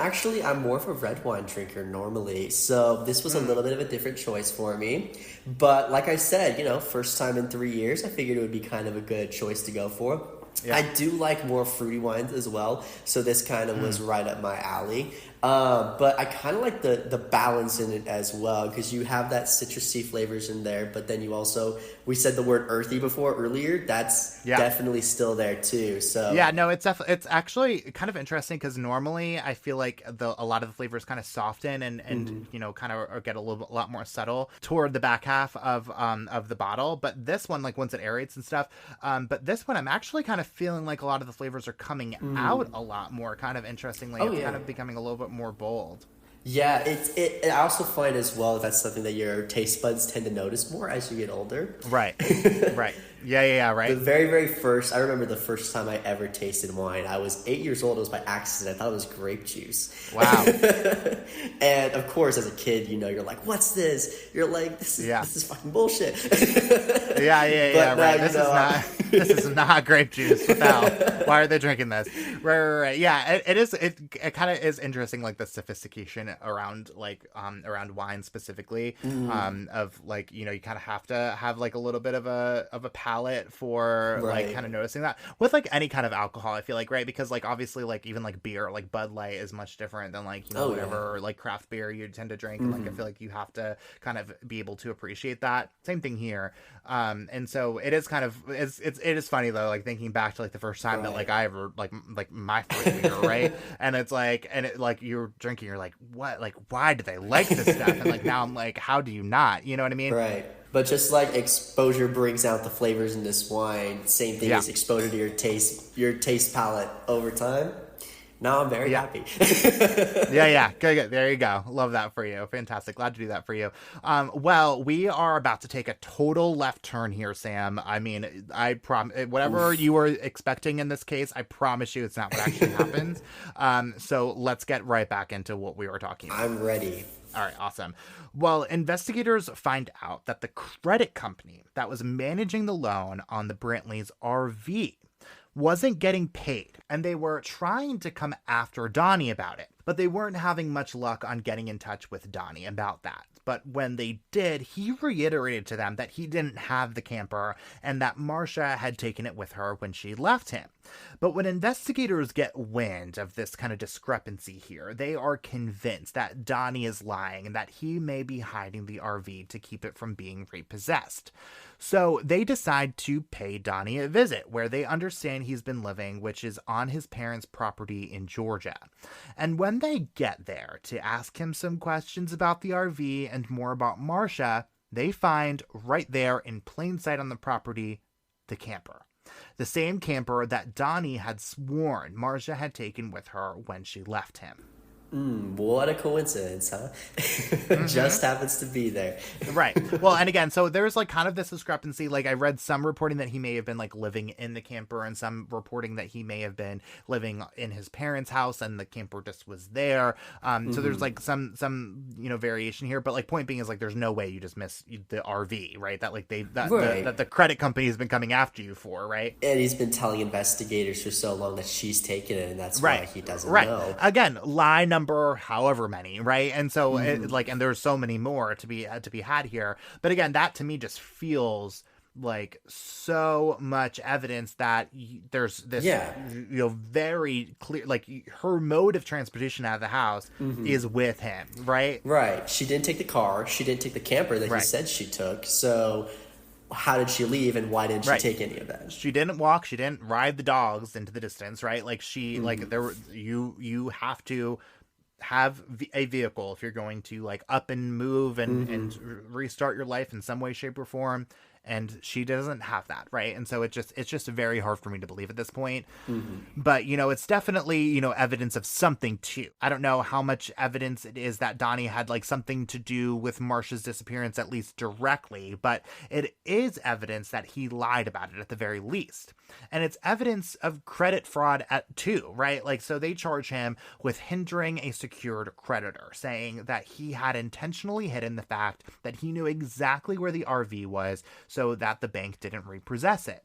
I'm more of a red wine drinker normally, so this was a little bit of a different choice for me. But like I said, first time in 3 years, I figured it would be kind of a good choice to go for. Yeah. I do like more fruity wines as well, so this kind of was right up my alley. But I kind of like the balance in it as well, because you have that citrusy flavors in there, but then you also, we said the word earthy earlier, that's definitely still there too. So yeah, no, it's actually kind of interesting because normally I feel like a lot of the flavors kind of soften and kind of get a lot more subtle toward the back half of the bottle. But this one, like once it aerates and stuff, but this one I'm actually kind of feeling like a lot of the flavors are coming out a lot more. Kind of interestingly, it's kind of becoming a little bit more bold. Yeah, I also find as well that's something that your taste buds tend to notice more as you get older. Right. Yeah, right. The very first, I remember the first time I ever tasted wine. I was 8 years old. It was by accident. I thought it was grape juice. Wow. And of course, as a kid, you're like, "What's this?" You're like, "This is fucking bullshit." Yeah. Right. This is not grape juice. Why are they drinking this? Right. Yeah, it is. It kind of is interesting, like the sophistication around around wine specifically. Of like you kind of have to have like a little bit of a palate for like kind of noticing that with like any kind of alcohol. I feel like, right, because like obviously like even like beer, like Bud Light is much different than like whatever like craft beer you tend to drink. And like I feel like you have to kind of be able to appreciate that. Same thing here. And so it is kind of it's it is funny though, like thinking back to like the first time that like Right. I ever like my first beer, right? And it's like, and it like you're drinking, you're like, what, like why do they like this stuff? And like now I'm like, how do you not? You know what I mean? Right. But just like exposure brings out the flavors in this wine, same thing Yeah. as exposure to your taste palette over time. Now I'm very Yeah. happy. Yeah. Good. There you go. Love that for you. Fantastic. Glad to do that for you. Well, we are about to take a total left turn here, Sam. I mean, I promise, whatever you were expecting in this case, I promise you it's not what actually happens. So let's get right back into what we were talking about. I'm ready. All right, awesome. Well, investigators find out that the credit company that was managing the loan on the Brantleys' RV wasn't getting paid, and they were trying to come after Donnie about it, but they weren't having much luck on getting in touch with Donnie about that. But when they did, he reiterated to them that he didn't have the camper and that Marsha had taken it with her when she left him. But when investigators get wind of this kind of discrepancy here, they are convinced that Donnie is lying and that he may be hiding the RV to keep it from being repossessed. So they decide to pay Donnie a visit where they understand he's been living, which is on his parents' property in Georgia. And when they get there to ask him some questions about the RV and more about Marsha, they find right there in plain sight on the property the camper. The same camper that Donnie had sworn Marsha had taken with her when she left him. What a coincidence, huh? Just happens to be there. Right. Well, and again, so there's like kind of this discrepancy. Like I read some reporting that he may have been like living in the camper and some reporting that he may have been living in his parents' house and the camper just was there. So there's like some, variation here, but like point being is like, there's no way you just miss the RV, right? That like that the credit company has been coming after you for, right? And he's been telling investigators for so long that she's taken it, and that's why he doesn't know. Again, lie number however many, right? And so and there's so many more to be had here. But again, that to me just feels like so much evidence that there's this very clear, like her mode of transportation out of the house is with him, right? Right. She didn't take the car. She didn't take the camper that he said she took. So how did she leave, and why didn't she take any of that? She didn't walk. She didn't ride the dogs into the distance, right? Like she, like there were, you have to have a vehicle if you're going to like up and move and restart your life in some way, shape, or form. And she doesn't have that, right? And so it's just very hard for me to believe at this point. But, it's definitely, evidence of something too. I don't know how much evidence it is that Donnie had like something to do with Marsha's disappearance, at least directly, but it is evidence that he lied about it at the very least. And it's evidence of credit fraud too, right? Like, so they charge him with hindering a secured creditor, saying that he had intentionally hidden the fact that he knew exactly where the RV was so that the bank didn't repossess it.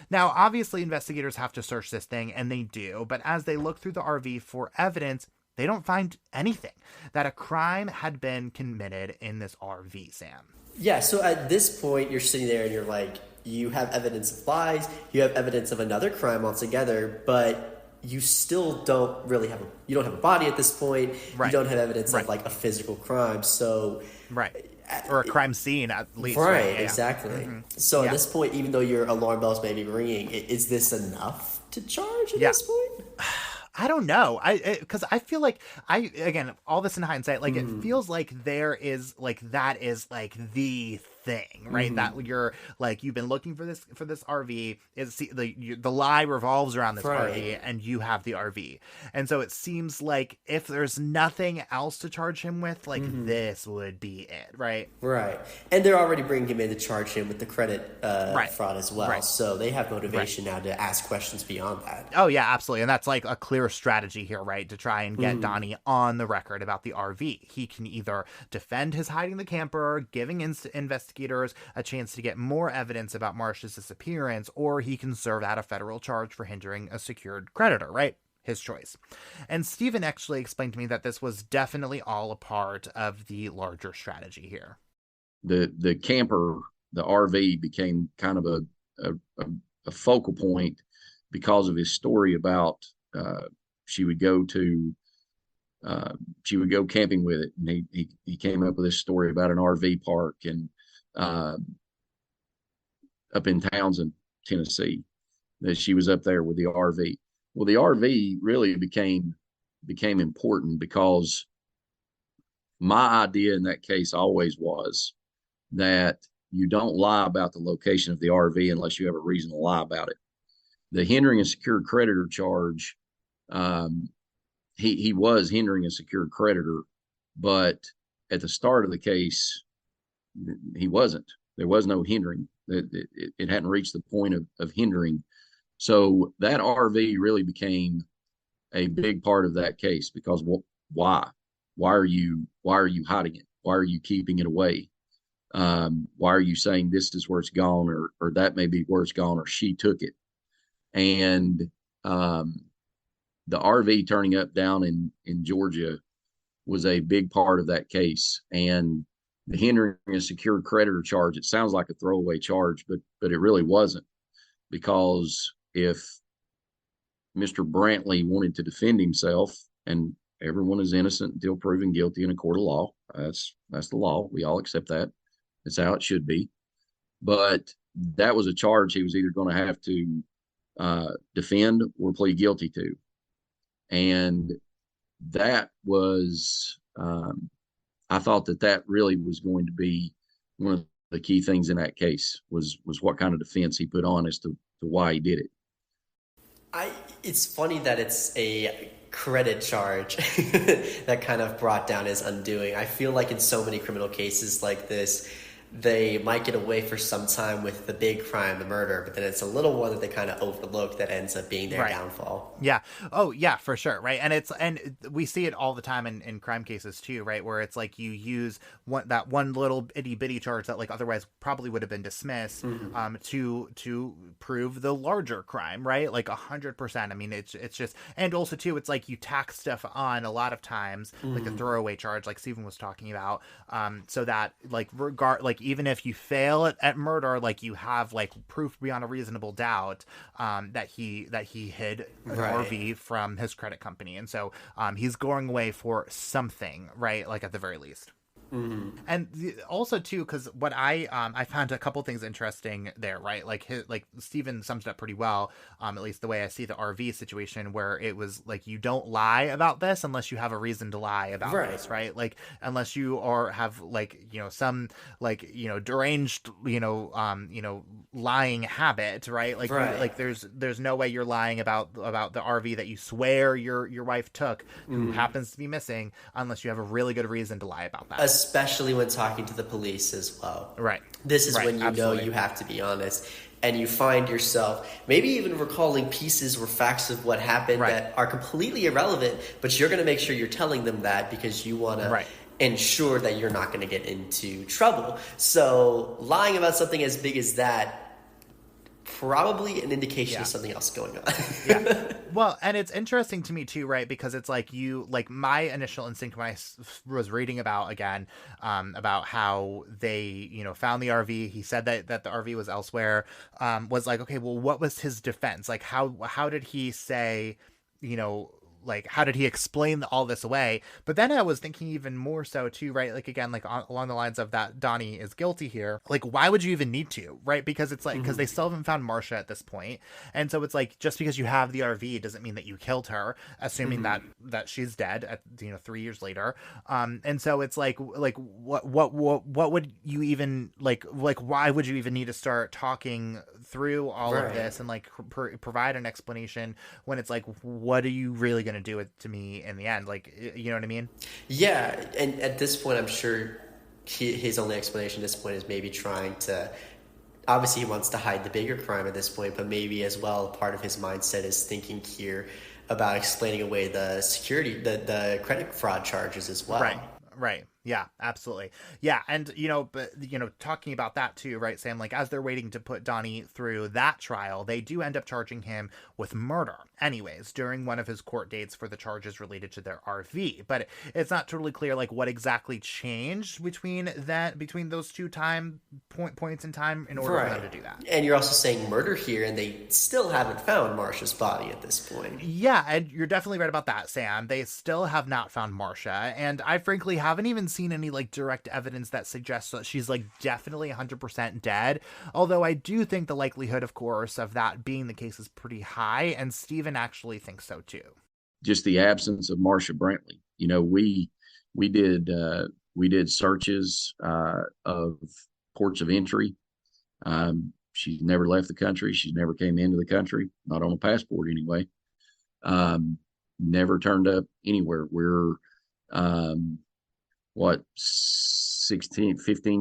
Now, obviously, investigators have to search this thing, and they do, but as they look through the RV for evidence, they don't find anything that a crime had been committed in this RV, Sam. Yeah, so at this point, you're sitting there and you're like, you have evidence of lies, you have evidence of another crime altogether, but you still don't really have you don't have a body at this point. You don't have evidence of like a physical crime. So or a crime scene at least. Exactly. So at this point, even though your alarm bells may be ringing, is this enough to charge at this point? I don't know. Because I feel like again, all this in hindsight, like it feels like there is like that is like the thing, right? That you're like you've been looking for this RV. Is the lie revolves around this RV, and you have the RV, and so it seems like if there's nothing else to charge him with, like this would be it, right? Right, and they're already bringing him in to charge him with the credit fraud as well. So they have motivation now to ask questions beyond that. Oh yeah, absolutely, and that's like a clear strategy here, right? To try and get Donnie on the record about the RV. He can either defend his hiding the camper, giving investigators a chance to get more evidence about Marsha's disappearance, or he can serve out a federal charge for hindering a secured creditor, right? His choice. And Stephen actually explained to me that this was definitely all a part of the larger strategy here. The camper, the RV, became kind of a focal point because of his story about she would go camping with it, and he came up with this story about an RV park and up in Townsend, Tennessee, that she was up there with the RV. Well, the RV really became important because my idea in that case always was that you don't lie about the location of the RV unless you have a reason to lie about it. The hindering a secured creditor charge, he was hindering a secured creditor, but at the start of the case, he wasn't. There was no hindering. It hadn't reached the point of hindering. So that RV really became a big part of that case because why? Why are you hiding it? Why are you keeping it away? Why are you saying this is where it's gone, or that may be where it's gone, or she took it? And the RV turning up down in Georgia was a big part of that case. And the hindering a secured creditor charge, it sounds like a throwaway charge, but it really wasn't, because if Mr. Brantley wanted to defend himself, and everyone is innocent until proven guilty in a court of law, that's the law. We all accept that. That's how it should be. But that was a charge he was either going to have to defend or plead guilty to. And that was, I thought that really was going to be one of the key things in that case was what kind of defense he put on as to why he did it. It's funny that it's a credit charge that kind of brought down his undoing. I feel like in so many criminal cases like this, they might get away for some time with the big crime, the murder, but then it's a little one that they kind of overlook that ends up being their downfall. Yeah. Oh, yeah, for sure. Right. And we see it all the time in crime cases too, right? Where it's like you use that one little itty bitty charge that like otherwise probably would have been dismissed, to prove the larger crime, right? Like 100%. I mean, it's just, and also too, it's like you tack stuff on a lot of times, like a throwaway charge, like Stephen was talking about, so that like even if you fail at murder, like you have like proof beyond a reasonable doubt that he hid an RV from his credit company, and so he's going away for something, right? Like at the very least. And also too, because what I found a couple things interesting there, right? Like Stephen sums it up pretty well, at least the way I see the RV situation, where it was like you don't lie about this unless you have a reason to lie about this, right? Like unless you have like some like deranged lying habit, right? Like like there's no way you're lying about the RV that you swear your wife took, who happens to be missing, unless you have a really good reason to lie about that. Especially when talking to the police as well. Right. This is when you know you have to be honest, and you find yourself maybe even recalling pieces or facts of what happened that are completely irrelevant, but you're going to make sure you're telling them that because you want to ensure that you're not going to get into trouble. So lying about something as big as that, probably an indication of something else going on. Well, and it's interesting to me too, right? Because it's like my initial instinct when I was reading about how they, found the RV, he said that the RV was elsewhere, was like, okay, well, what was his defense? Like, how did he say, like, how did he explain all this away? But then I was thinking even more so too, right? Like, again, like along the lines of that Donnie is guilty here. Like, why would you even need to, right? Because it's like, because they still haven't found Marsha at this point. And so it's like, just because you have the RV doesn't mean that you killed her, assuming that she's dead at, 3 years later. And so it's like what would you even like, why would you even need to start talking through all of this and like provide an explanation when it's like, what are you really going to do it to me in the end? Like, you know what I mean? Yeah. And at this point, I'm sure his only explanation at this point is maybe trying to, obviously he wants to hide the bigger crime at this point, but maybe as well, part of his mindset is thinking here about explaining away the the credit fraud charges as well. Right. Yeah, absolutely. Yeah. And, but, talking about that too, right, Sam, like as they're waiting to put Donnie through that trial, they do end up charging him with murder anyways, during one of his court dates for the charges related to their RV. But it's not totally clear, like what exactly changed between those two points in time in order for them to do that. And you're also saying murder here, and they still haven't found Marsha's body at this point. Yeah. And you're definitely right about that, Sam. They still have not found Marsha. And I frankly haven't even seen any like direct evidence that suggests that she's like definitely 100% dead. Although I do think the likelihood, of course, of that being the case is pretty high. And Stephen actually thinks so too. Just the absence of Marsha Brantley. You know, we did searches of ports of entry. She's never left the country. She's never came into the country, not on a passport anyway. Never turned up anywhere. We're 15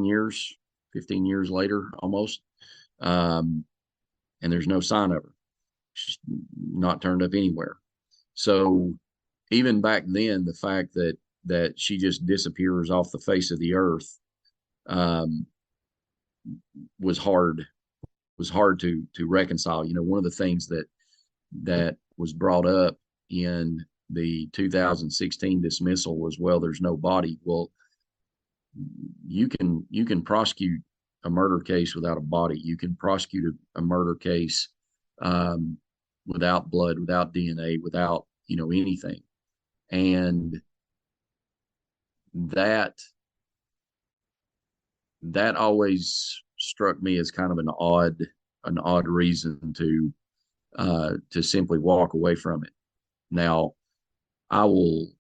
years later almost, and there's no sign of her. She's not turned up anywhere. So even back then, the fact that she just disappears off the face of the earth was hard to reconcile. You know, one of the things that was brought up in the 2016 dismissal was, well, there's no body. Well, you can prosecute a murder case without a body. You can prosecute a murder case without blood, without DNA, without, you know, anything. And that always struck me as kind of an odd reason to simply walk away from it. Now, I will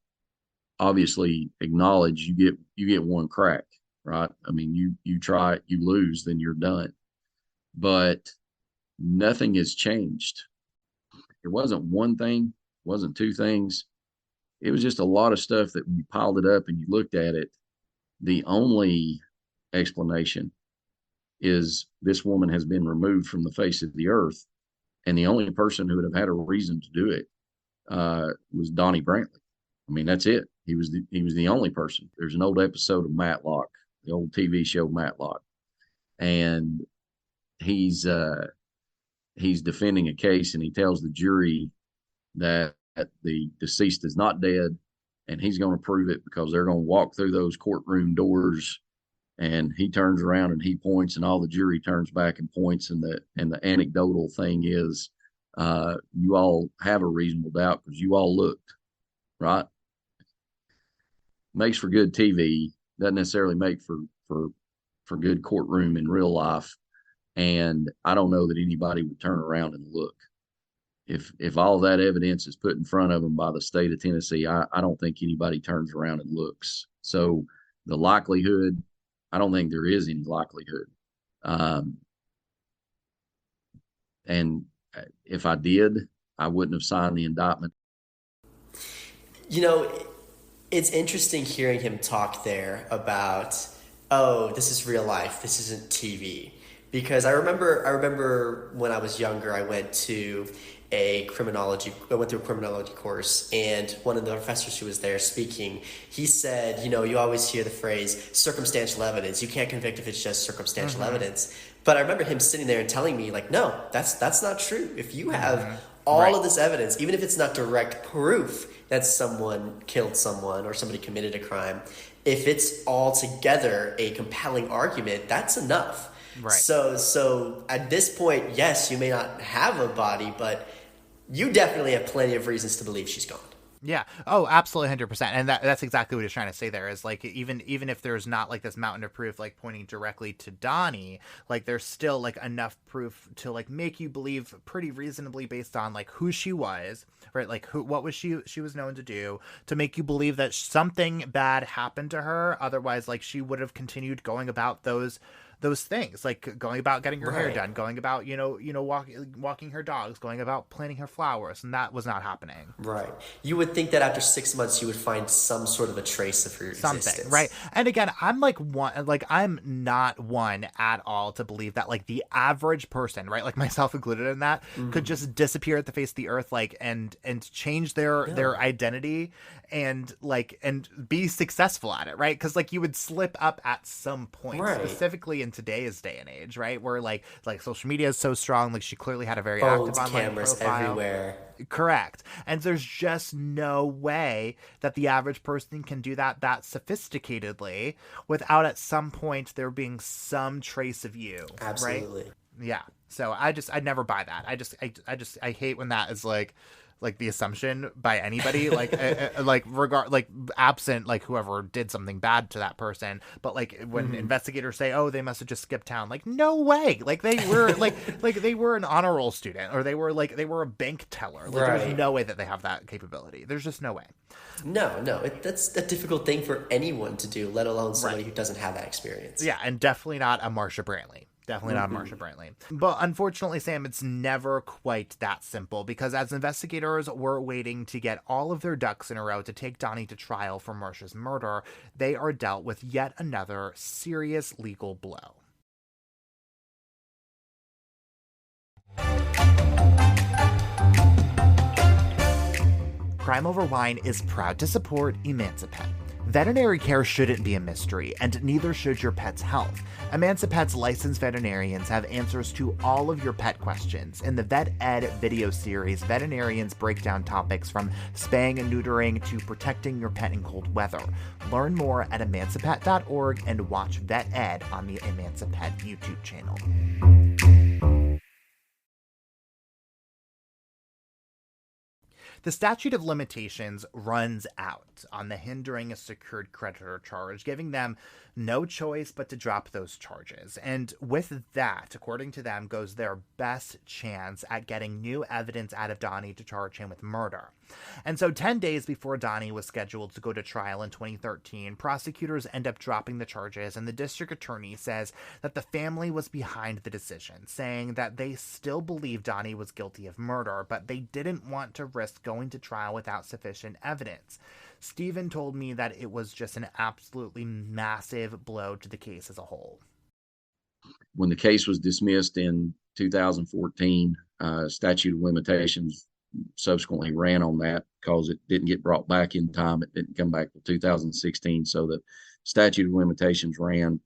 obviously acknowledge you get one crack, right? I mean, you try it, you lose, then you're done. But nothing has changed. It wasn't one thing, wasn't two things. It was just a lot of stuff that when you piled it up and you looked at it, the only explanation is this woman has been removed from the face of the earth. And the only person who would have had a reason to do it was Donnie Brantley. I mean, that's it. He was the only person. There's an old episode of Matlock, the old TV show Matlock, and he's defending a case, and he tells the jury that the deceased is not dead, and he's going to prove it because they're going to walk through those courtroom doors. And he turns around and he points, and all the jury turns back and points. And the anecdotal thing is, you all have a reasonable doubt because you all looked, right? Makes for good TV, doesn't necessarily make for good courtroom in real life. And I don't know that anybody would turn around and look. If all of that evidence is put in front of them by the state of Tennessee, I don't think anybody turns around and looks. So the likelihood, I don't think there is any likelihood. And if I did, I wouldn't have signed the indictment. You know, it's interesting hearing him talk there about, oh, this is real life, this isn't TV. Because I remember when I was younger, I went through a criminology course, and one of the professors who was there speaking, he said, you know, you always hear the phrase circumstantial evidence. You can't convict if it's just circumstantial evidence. But I remember him sitting there and telling me, like, no, that's not true. If you have all of this evidence, even if it's not direct proof that someone killed someone or somebody committed a crime, if it's altogether a compelling argument, that's enough. Right. So at this point, yes, you may not have a body, but you definitely have plenty of reasons to believe she's gone. Yeah. Oh, absolutely, 100%. And that's exactly what he's trying to say there is, like, even if there's not like this mountain of proof like pointing directly to Donnie, like there's still like enough proof to like make you believe pretty reasonably based on like who she was, right? Like what was she was known to do, to make you believe that something bad happened to her. Otherwise, like she would have continued going about those things, like going about getting her hair done, going about, walking her dogs, going about planting her flowers. And that was not happening. Right. You would think that after 6 months, you would find some sort of a trace of her existence. Right. And again, I'm not one at all to believe that like the average person, right, like myself included in that, could just disappear at the face of the earth, like, and change their identity and be successful at it, right? Because like you would slip up at some point, specifically in today's day and age, right, where like social media is so strong. Like she clearly had a very active online cameras profile. Everywhere. Correct. And there's just no way that the average person can do that sophisticatedly without at some point there being some trace of you. Absolutely. Right? Yeah. So I'd never buy that. I hate when that is like like the assumption by anybody, absent like whoever did something bad to that person. But like when investigators say, oh, they must have just skipped town, like no way, like they were like they were an honor roll student, or they were a bank teller. Like, right. There's no way that they have that capability. There's just no way. No, that's a difficult thing for anyone to do, let alone somebody who doesn't have that experience. Yeah, and definitely not a Marsha Brantley. Definitely not Marsha Brantley. But unfortunately, Sam, it's never quite that simple, because as investigators were waiting to get all of their ducks in a row to take Donnie to trial for Marsha's murder, they are dealt with yet another serious legal blow. Crime Over Wine is proud to support Emancipet. Veterinary care shouldn't be a mystery, and neither should your pet's health. Emancipet's licensed veterinarians have answers to all of your pet questions. In the Vet Ed video series, veterinarians break down topics from spaying and neutering to protecting your pet in cold weather. Learn more at emancipet.org and watch Vet Ed on the Emancipet YouTube channel. The statute of limitations runs out on the hindering a secured creditor charge, giving them no choice but to drop those charges. And with that, according to them, goes their best chance at getting new evidence out of Donnie to charge him with murder. And so 10 days before Donnie was scheduled to go to trial in 2013, prosecutors end up dropping the charges, and the district attorney says that the family was behind the decision, saying that they still believe Donnie was guilty of murder, but they didn't want to risk going to trial without sufficient evidence. Stephen told me that it was just an absolutely massive blow to the case as a whole. When the case was dismissed in 2014, statute of limitations subsequently ran on that because it didn't get brought back in time. It didn't come back till 2016, so the statute of limitations ran.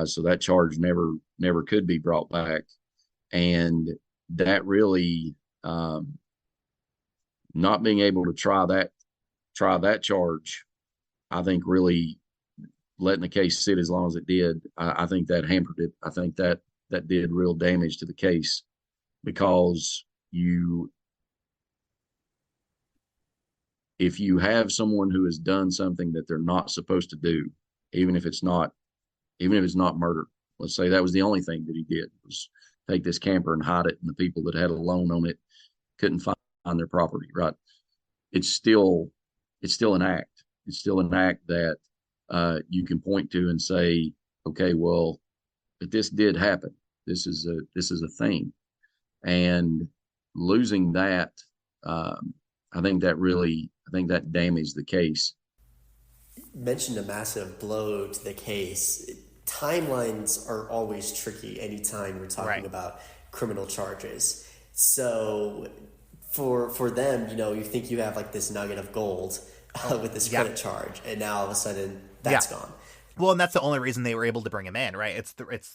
So that charge never could be brought back, and that really not being able to try that charge, I think really letting the case sit as long as it did, I think that hampered it. I think that did real damage to the case, because if you have someone who has done something that they're not supposed to do, even if it's not murder, let's say that was the only thing that he did was take this camper and hide it, and the people that had a loan on it couldn't find their property, right? It's still an act. It's still an act that you can point to and say, okay, well, but this did happen. This is a thing, and losing that, I think that damaged the case. You mentioned a massive blow to the case. Timelines are always tricky anytime we're talking about criminal charges. So for them, you think you have like this nugget of gold with this credit charge, and now all of a sudden that's gone. Well, and that's the only reason they were able to bring him in, right? It's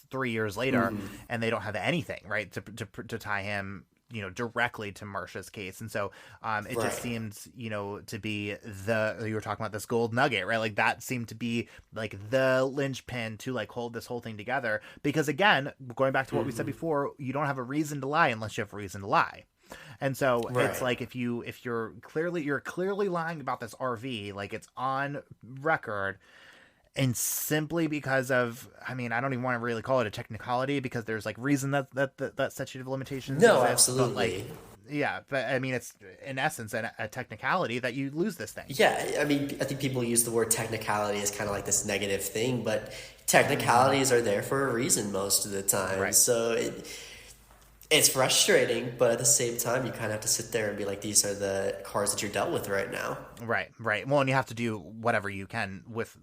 3 years later, and they don't have anything, right, to tie him, directly to Marsha's case. And so it just seems, to be you were talking about this gold nugget, right? Like that seemed to be like the linchpin to like hold this whole thing together. Because again, going back to what we said before, you don't have a reason to lie unless you have a reason to lie. And so it's like if you're clearly lying about this RV, like it's on record. And simply because of, I don't even want to really call it a technicality, because there's like reason that statute of limitations exists. But Absolutely. it's in essence a technicality that you lose this thing. Yeah, I think people use the word technicality as kind of like this negative thing, but technicalities are there for a reason most of the time. Right. So it's frustrating, but at the same time, you kind of have to sit there and be like, these are the cards that you're dealt with right now. Right. Well, and you have to do whatever you can with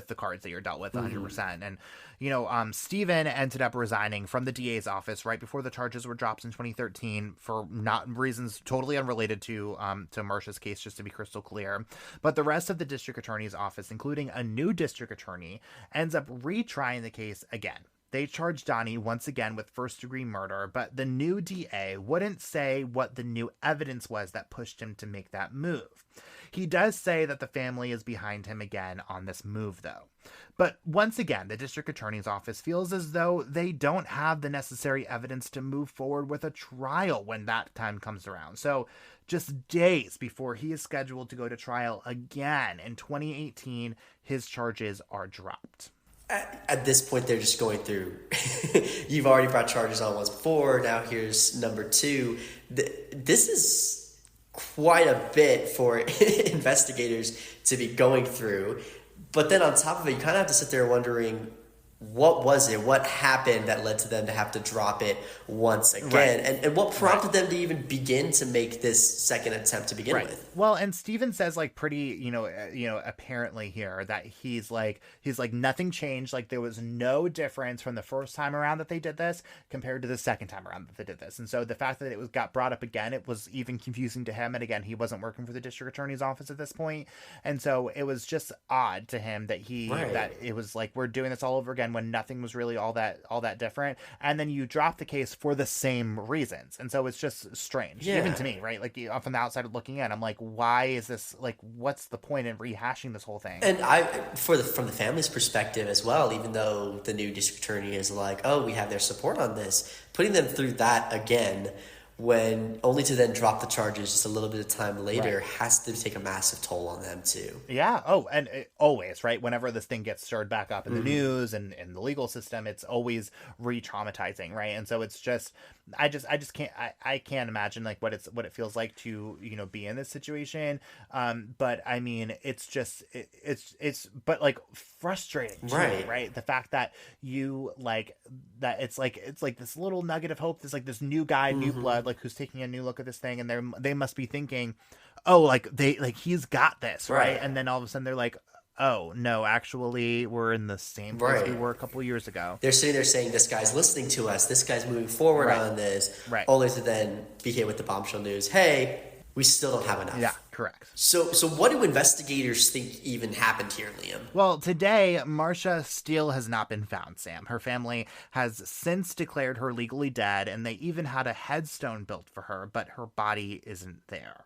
the cards that you're dealt with 100%. And, Stephen ended up resigning from the DA's office right before the charges were dropped in 2013 for reasons totally unrelated to Marsha's case, just to be crystal clear. But the rest of the district attorney's office, including a new district attorney, ends up retrying the case again. They charged Donnie once again with first-degree murder, but the new DA wouldn't say what the new evidence was that pushed him to make that move. He does say that the family is behind him again on this move, though. But once again, the district attorney's office feels as though they don't have the necessary evidence to move forward with a trial when that time comes around. So just days before he is scheduled to go to trial again in 2018, his charges are dropped. At this point, they're just going through. You've already brought charges on once before. Now here's number 2. This is quite a bit for investigators to be going through. But then on top of it, you kind of have to sit there wondering, what was it? What happened that led to them to have to drop it once again? Right. And what prompted them to even begin to make this second attempt to begin with? Well, and Steven says like pretty, apparently here that he's like nothing changed. Like there was no difference from the first time around that they did this compared to the second time around that they did this. And so the fact that it got brought up again, it was even confusing to him. And again, he wasn't working for the district attorney's office at this point. And so it was just odd to him that that it was like, we're doing this all over again when nothing was really all that different, and then you drop the case for the same reasons, and so it's just strange, even to me, right? Like from the outside looking in, I'm like, why is this, like, what's the point in rehashing this whole thing? And from the family's perspective as well, even though the new district attorney is like, oh, we have their support on this, putting them through that again, when only to then drop the charges just a little bit of time later, has to take a massive toll on them too. Yeah. Oh, and always, right? Whenever this thing gets stirred back up in the news and in the legal system, it's always re-traumatizing, right? And so it's just, I can't imagine like what it feels like to, be in this situation. But I mean, it's just, it's but like frustrating, too, right? The fact that you like, that it's like this little nugget of hope, this new guy, new blood, like who's taking a new look at this thing, and they must be thinking, oh, like he's got this, right? And then all of a sudden they're like, oh no, actually we're in the same place we were a couple years ago. They're sitting there saying, this guy's listening to us, this guy's moving forward on this, only to then be hit with the bombshell news, hey, we still don't have enough. Yeah, correct. So what do investigators think even happened here, Liam? Well, today, Marsha still has not been found, Sam. Her family has since declared her legally dead, and they even had a headstone built for her, but her body isn't there.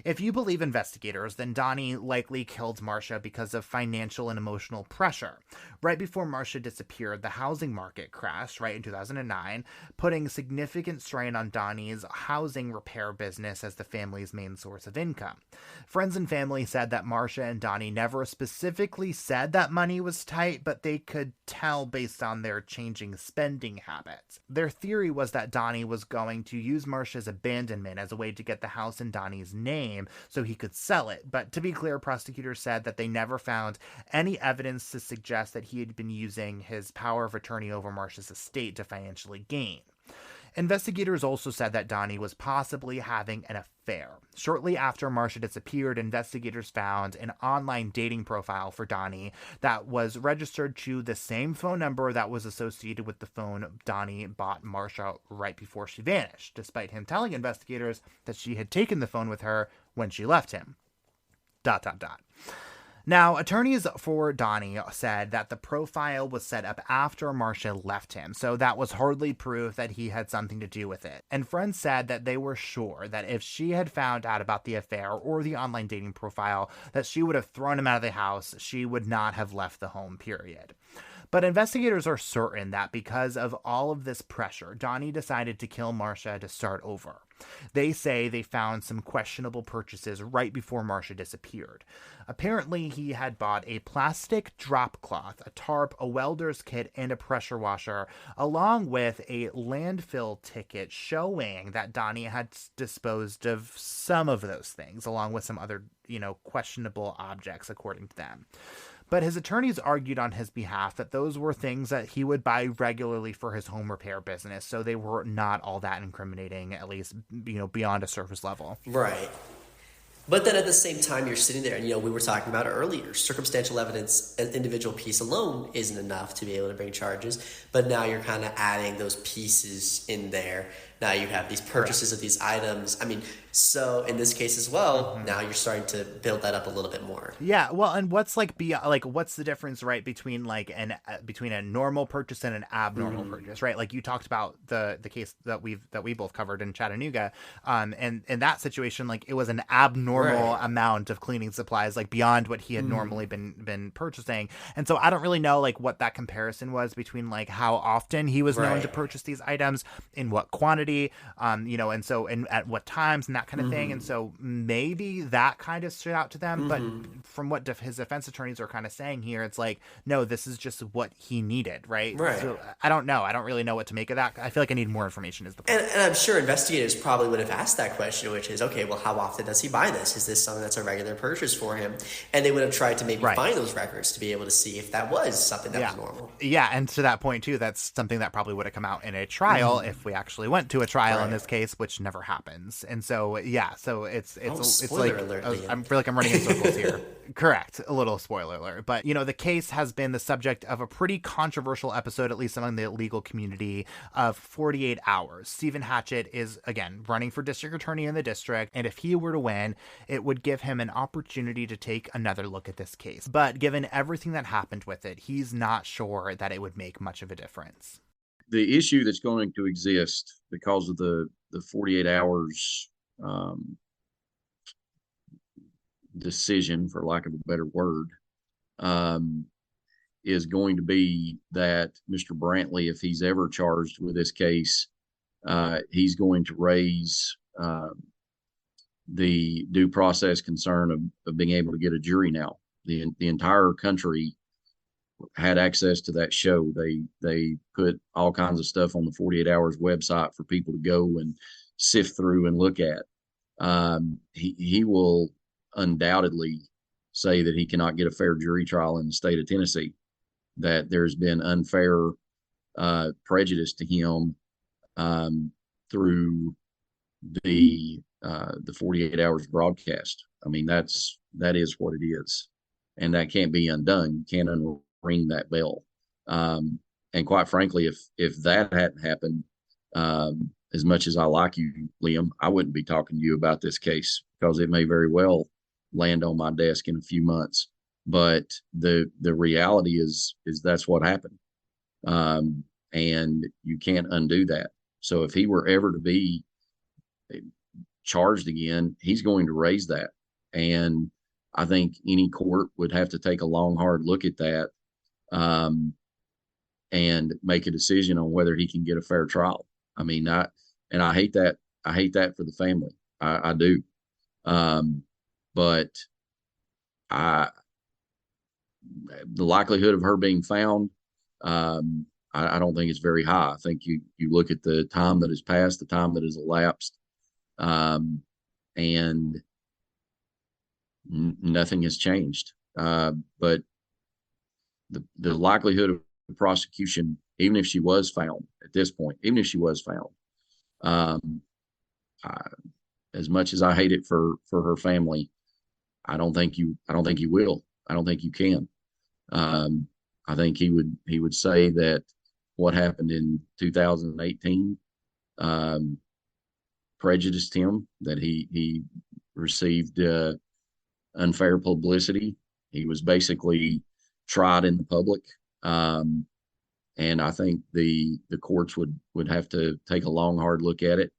If you believe investigators, then Donnie likely killed Marsha because of financial and emotional pressure. Right before Marsha disappeared, the housing market crashed, right in 2009, putting significant strain on Donnie's housing repair business as the family's main source of income. Friends and family said that Marsha and Donnie never specifically said that money was tight, but they could tell based on their changing spending habits. Their theory was that Donnie was going to use Marsha's abandonment as a way to get the house in Donnie's name so he could sell it. But to be clear, prosecutors said that they never found any evidence to suggest that he had been using his power of attorney over Marsha's estate to financially gain. Investigators also said that Donnie was possibly having an affair. Shortly after Marsha disappeared, investigators found an online dating profile for Donnie that was registered to the same phone number that was associated with the phone Donnie bought Marsha right before she vanished, despite him telling investigators that she had taken the phone with her when she left him. ... Now, attorneys for Donnie said that the profile was set up after Marsha left him, so that was hardly proof that he had something to do with it. And friends said that they were sure that if she had found out about the affair or the online dating profile, that she would have thrown him out of the house. She would not have left the home, period. But investigators are certain that because of all of this pressure, Donnie decided to kill Marsha to start over. They say they found some questionable purchases right before Marsha disappeared. Apparently, he had bought a plastic drop cloth, a tarp, a welder's kit, and a pressure washer, along with a landfill ticket showing that Donnie had disposed of some of those things, along with some other, questionable objects, according to them. But his attorneys argued on his behalf that those were things that he would buy regularly for his home repair business, so they were not all that incriminating, at least, beyond a surface level. Right. But then at the same time, you're sitting there, and, we were talking about it earlier. Circumstantial evidence, an individual piece alone isn't enough to be able to bring charges. But now you're kind of adding those pieces in there Now you have these purchases of these items. I mean, so in this case as well, now you're starting to build that up a little bit more. Yeah, well, and what's what's the difference, right, between between a normal purchase and an abnormal purchase, right? Like you talked about the case that we both covered in Chattanooga, and in that situation, like it was an abnormal amount of cleaning supplies, like beyond what he had normally been purchasing, and so I don't really know like what that comparison was between like how often he was known to purchase these items, in what quantity, and so and at what times and that kind of thing, and so maybe that kind of stood out to them, but from what his defense attorneys are kind of saying here, it's like, no, this is just what he needed, right? So I don't know. I don't really know what to make of that. I feel like I need more information is the point. And I'm sure investigators probably would have asked that question, which is, okay, well, how often does he buy this? Is this something that's a regular purchase for him? And they would have tried to maybe find those records to be able to see if that was something that was normal. Yeah, and to that point, too, that's something that probably would have come out in a trial if we actually went to a trial in this case, which never happens. And so, so it's like, alert, I feel like I'm running in circles here. Correct. A little spoiler alert. But, the case has been the subject of a pretty controversial episode, at least among the legal community, of 48 Hours. Stephen Hatchett is, again, running for district attorney in the district. And if he were to win, it would give him an opportunity to take another look at this case. But given everything that happened with it, he's not sure that it would make much of a difference. The issue that's going to exist because of the 48 hours decision, for lack of a better word, is going to be that Mr. Brantley, if he's ever charged with this case, he's going to raise the due process concern of being able to get a jury now. The entire country had access to that show. They put all kinds of stuff on the 48 Hours website for people to go and sift through and look at. He will undoubtedly say that he cannot get a fair jury trial in the state of Tennessee, that there's been unfair prejudice to him through the 48 Hours broadcast. I mean, that is what it is, and that can't be undone. You can't unring that bell. And quite frankly, if that hadn't happened, as much as I like you, Liam, I wouldn't be talking to you about this case, because it may very well land on my desk in a few months. But the reality is that's what happened. And you can't undo that. So if he were ever to be charged again, he's going to raise that. And I think any court would have to take a long, hard look at that, and make a decision on whether he can get a fair trial. I mean, I hate that. I hate that for the family. I do. But the likelihood of her being found, I don't think it's very high. I think you look at the time that has passed, the time that has elapsed, and nothing has changed. But the likelihood of the prosecution, even if she was found at this point, even if she was found, as much as I hate it for her family, I don't think you will. I don't think you can. I think he would say that what happened in 2018 prejudiced him, that he received unfair publicity. He was basically tried in the public. And I think the courts would have to take a long, hard look at it.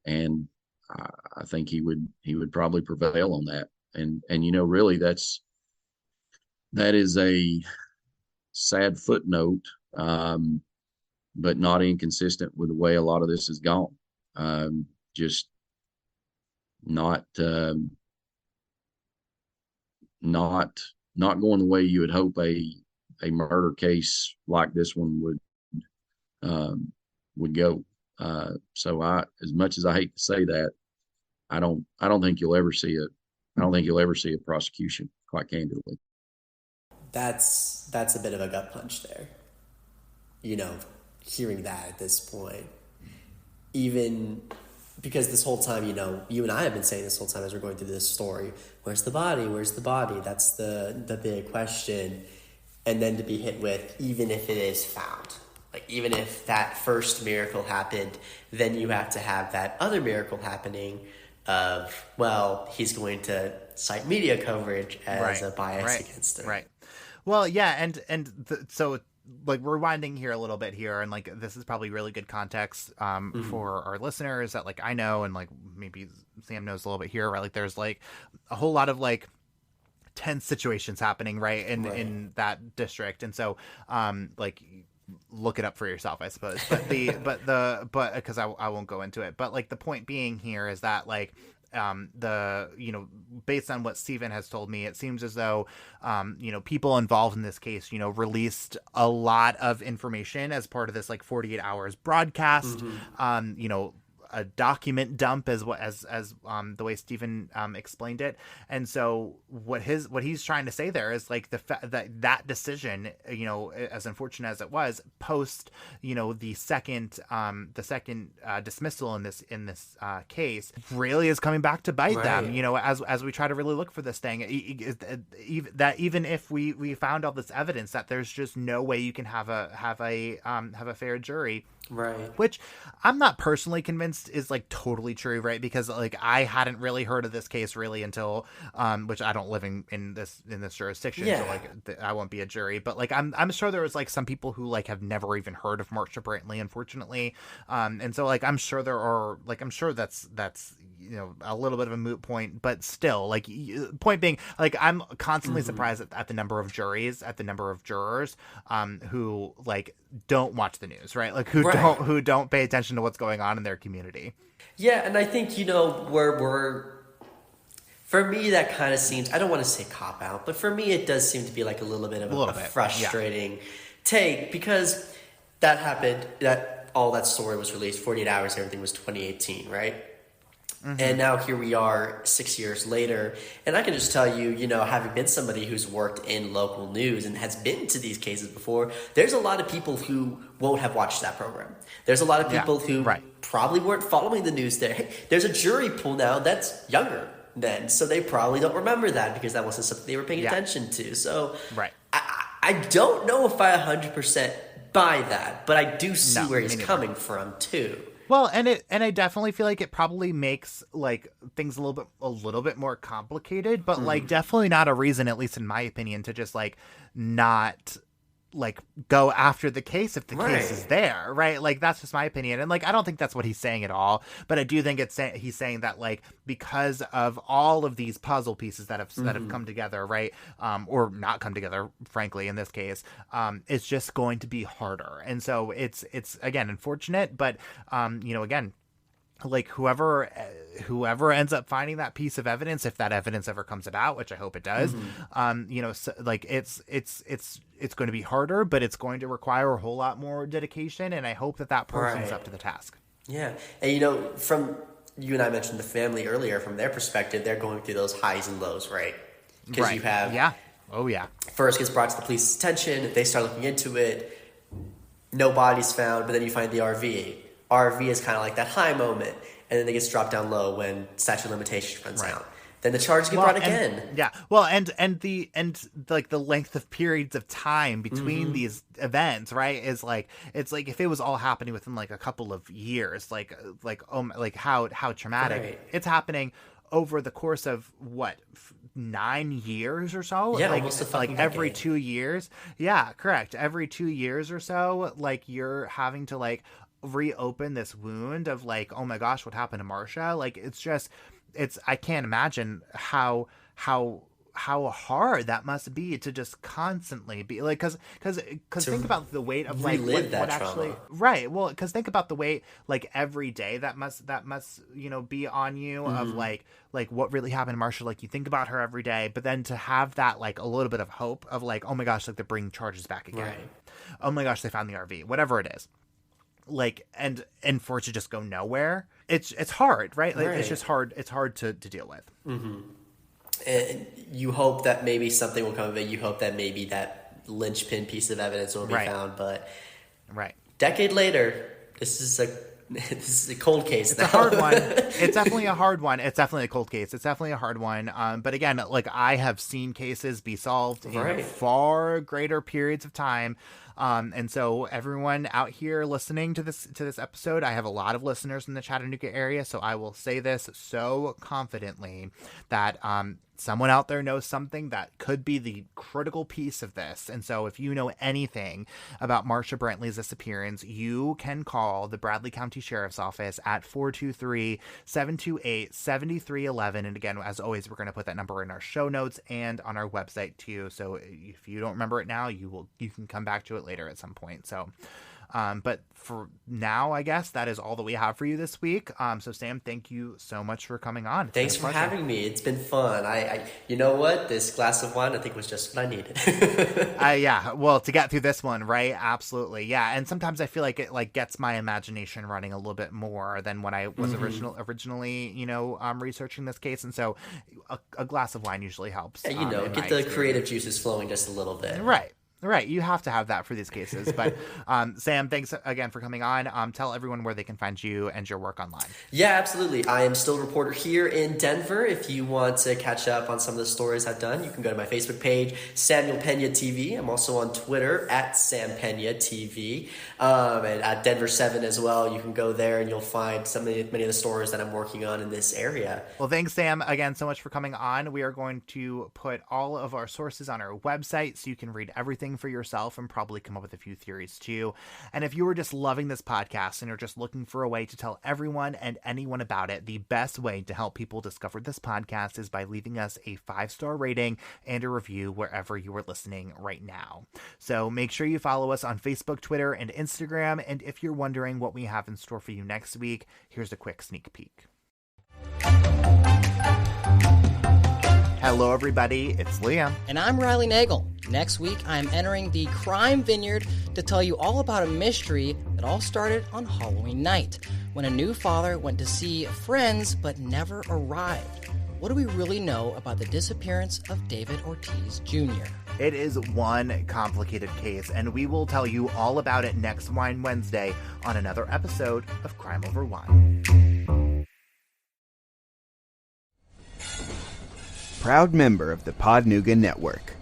And I think he would probably prevail on that. And really that is a sad footnote, but not inconsistent with the way a lot of this has gone. Just not going the way you would hope a murder case like this one would go. So as much as I hate to say that, I don't think you'll ever see it. I don't think you'll ever see a prosecution, quite candidly. That's a bit of a gut punch there. Hearing that at this point, even because this whole time, you and I have been saying this whole time as we're going through this story, where's the body? Where's the body? That's the big question. And then to be hit with, even if it is found, like even if that first miracle happened, then you have to have that other miracle happening of, well, he's going to cite media coverage as a bias against him. Right. Well, yeah, so like rewinding here a little bit here, and like this is probably really good context for our listeners that like I know, and like maybe Sam knows a little bit here, right? Like there's like a whole lot of like tense situations happening in that district, and so like look it up for yourself, I suppose. But but because I won't go into it, but like the point being here is that like based on what Stephen has told me, it seems as though people involved in this case released a lot of information as part of this like 48 hours broadcast. A document dump as the way Stephen explained it. And so what he's trying to say there is like the fact that decision, as unfortunate as it was, post the second dismissal in this case really is coming back to bite them, as we try to really look for this thing, that even if we found all this evidence, that there's just no way you can have a fair jury. Right. Which I'm not personally convinced is like totally true, right? Because like I hadn't really heard of this case really until which I don't live in this jurisdiction, so like I won't be a jury, but like I'm sure there was like some people who like have never even heard of Marsha Brantley, unfortunately. And so like I'm sure that's a little bit of a moot point, but still, like point being, like I'm constantly surprised at the number of jurors who like don't watch the news, right? Like who don't pay attention to what's going on in their community. Yeah, and I think we're for me that kind of seems, I don't want to say cop out, but for me it does seem to be like a little bit of a frustrating take, because that happened, that all that story was released 48 hours, everything was 2018, right? And now here we are 6 years later, and I can just tell you, having been somebody who's worked in local news and has been to these cases before, there's a lot of people who won't have watched that program. There's a lot of people who probably weren't following the news there. Hey, there's a jury pool now that's younger then, so they probably don't remember that because that wasn't something they were paying attention to. So I don't know if I 100% buy that, but I do see where he's coming from too. Well, and I definitely feel like it probably makes like things a little bit more complicated, but like definitely not a reason, at least in my opinion, to just like not like go after the case if the case is there, right? Like that's just my opinion, and like I don't think that's what he's saying at all, but I do think he's saying that like because of all of these puzzle pieces that have come together, right, or not come together, frankly, in this case, it's just going to be harder, and so it's again unfortunate, but again, like whoever ends up finding that piece of evidence, if that evidence ever comes about, which I hope it does, so, like it's going to be harder, but it's going to require a whole lot more dedication, and I hope that person's up to the task. Yeah, and from you and I mentioned the family earlier, from their perspective, they're going through those highs and lows, right? Because you have first gets brought to the police's attention, they start looking into it, no bodies found, but then you find the RV. RV is kind of like that high moment, and then it gets dropped down low when statute of limitations runs out. Then the charges get brought again. Like the length of periods of time between these events, right, is like, it's like if it was all happening within like a couple of years, like how traumatic. It's happening over the course of what, 9 years or so? Yeah, like, almost a fucking like every decade. 2 years. Yeah, correct. Every 2 years or so, like you're having to like reopen this wound of like, oh my gosh, what happened to Marsha? Like I can't imagine how hard that must be to just constantly be like, because think about the weight of like what actually trauma. Well, because think about the weight like every day that must be on you of like what really happened to Marsha. Like you think about her every day, but then to have that like a little bit of hope of like, oh my gosh, like they're bringing charges back again. Oh my gosh, they found the RV, whatever it is. Like and for it to just go nowhere, it's hard, right? Like it's just hard. It's hard to deal with. And you hope that maybe something will come of it. You hope that maybe that linchpin piece of evidence will be found. But decade later, this is a cold case. It's a hard one. It's definitely a hard one. It's definitely a cold case. It's definitely a hard one. But again, like I have seen cases be solved in far greater periods of time. And so everyone out here listening to this episode, I have a lot of listeners in the Chattanooga area, so I will say this so confidently that someone out there knows something that could be the critical piece of this. And so if you know anything about Marsha Brantley's disappearance, you can call the Bradley County Sheriff's Office at 423-728-7311. And again, as always, we're going to put that number in our show notes and on our website too. So if you don't remember it now, you can come back to it later at some point. So but for now, I guess that is all that we have for you this week. So Sam, thank you so much for coming on. Thanks for having me. It's been fun. I you know what? This glass of wine, I think, was just what I needed. Yeah. Well, to get through this one, right? Absolutely. Yeah. And sometimes I feel like it gets my imagination running a little bit more than when I was originally, researching this case. And so a glass of wine usually helps. Yeah, get the creative juices flowing just a little bit. Right. You have to have that for these cases. But Sam, thanks again for coming on. Tell everyone where they can find you and your work online. Yeah, absolutely. I am still a reporter here in Denver. If you want to catch up on some of the stories I've done, you can go to my Facebook page, Samuel Pena TV. I'm also on Twitter at Sam Pena TV, and at Denver 7 as well. You can go there and you'll find many of the stories that I'm working on in this area. Well, thanks, Sam, again so much for coming on. We are going to put all of our sources on our website so you can read everything for yourself and probably come up with a few theories too. And if you were just loving this podcast and are just looking for a way to tell everyone and anyone about it, the best way to help people discover this podcast is by leaving us a 5-star rating and a review wherever you are listening right now. So make sure you follow us on Facebook, Twitter, and Instagram. And if you're wondering what we have in store for you next week, here's a quick sneak peek. Hello, everybody. It's Liam. And I'm Riley Nagel. Next week, I'm entering the Crime Vineyard to tell you all about a mystery that all started on Halloween night, when a new father went to see friends but never arrived. What do we really know about the disappearance of David Ortiz Jr.? It is one complicated case, and we will tell you all about it next Wine Wednesday on another episode of Crime Over Wine. Proud member of the Podnuga Network.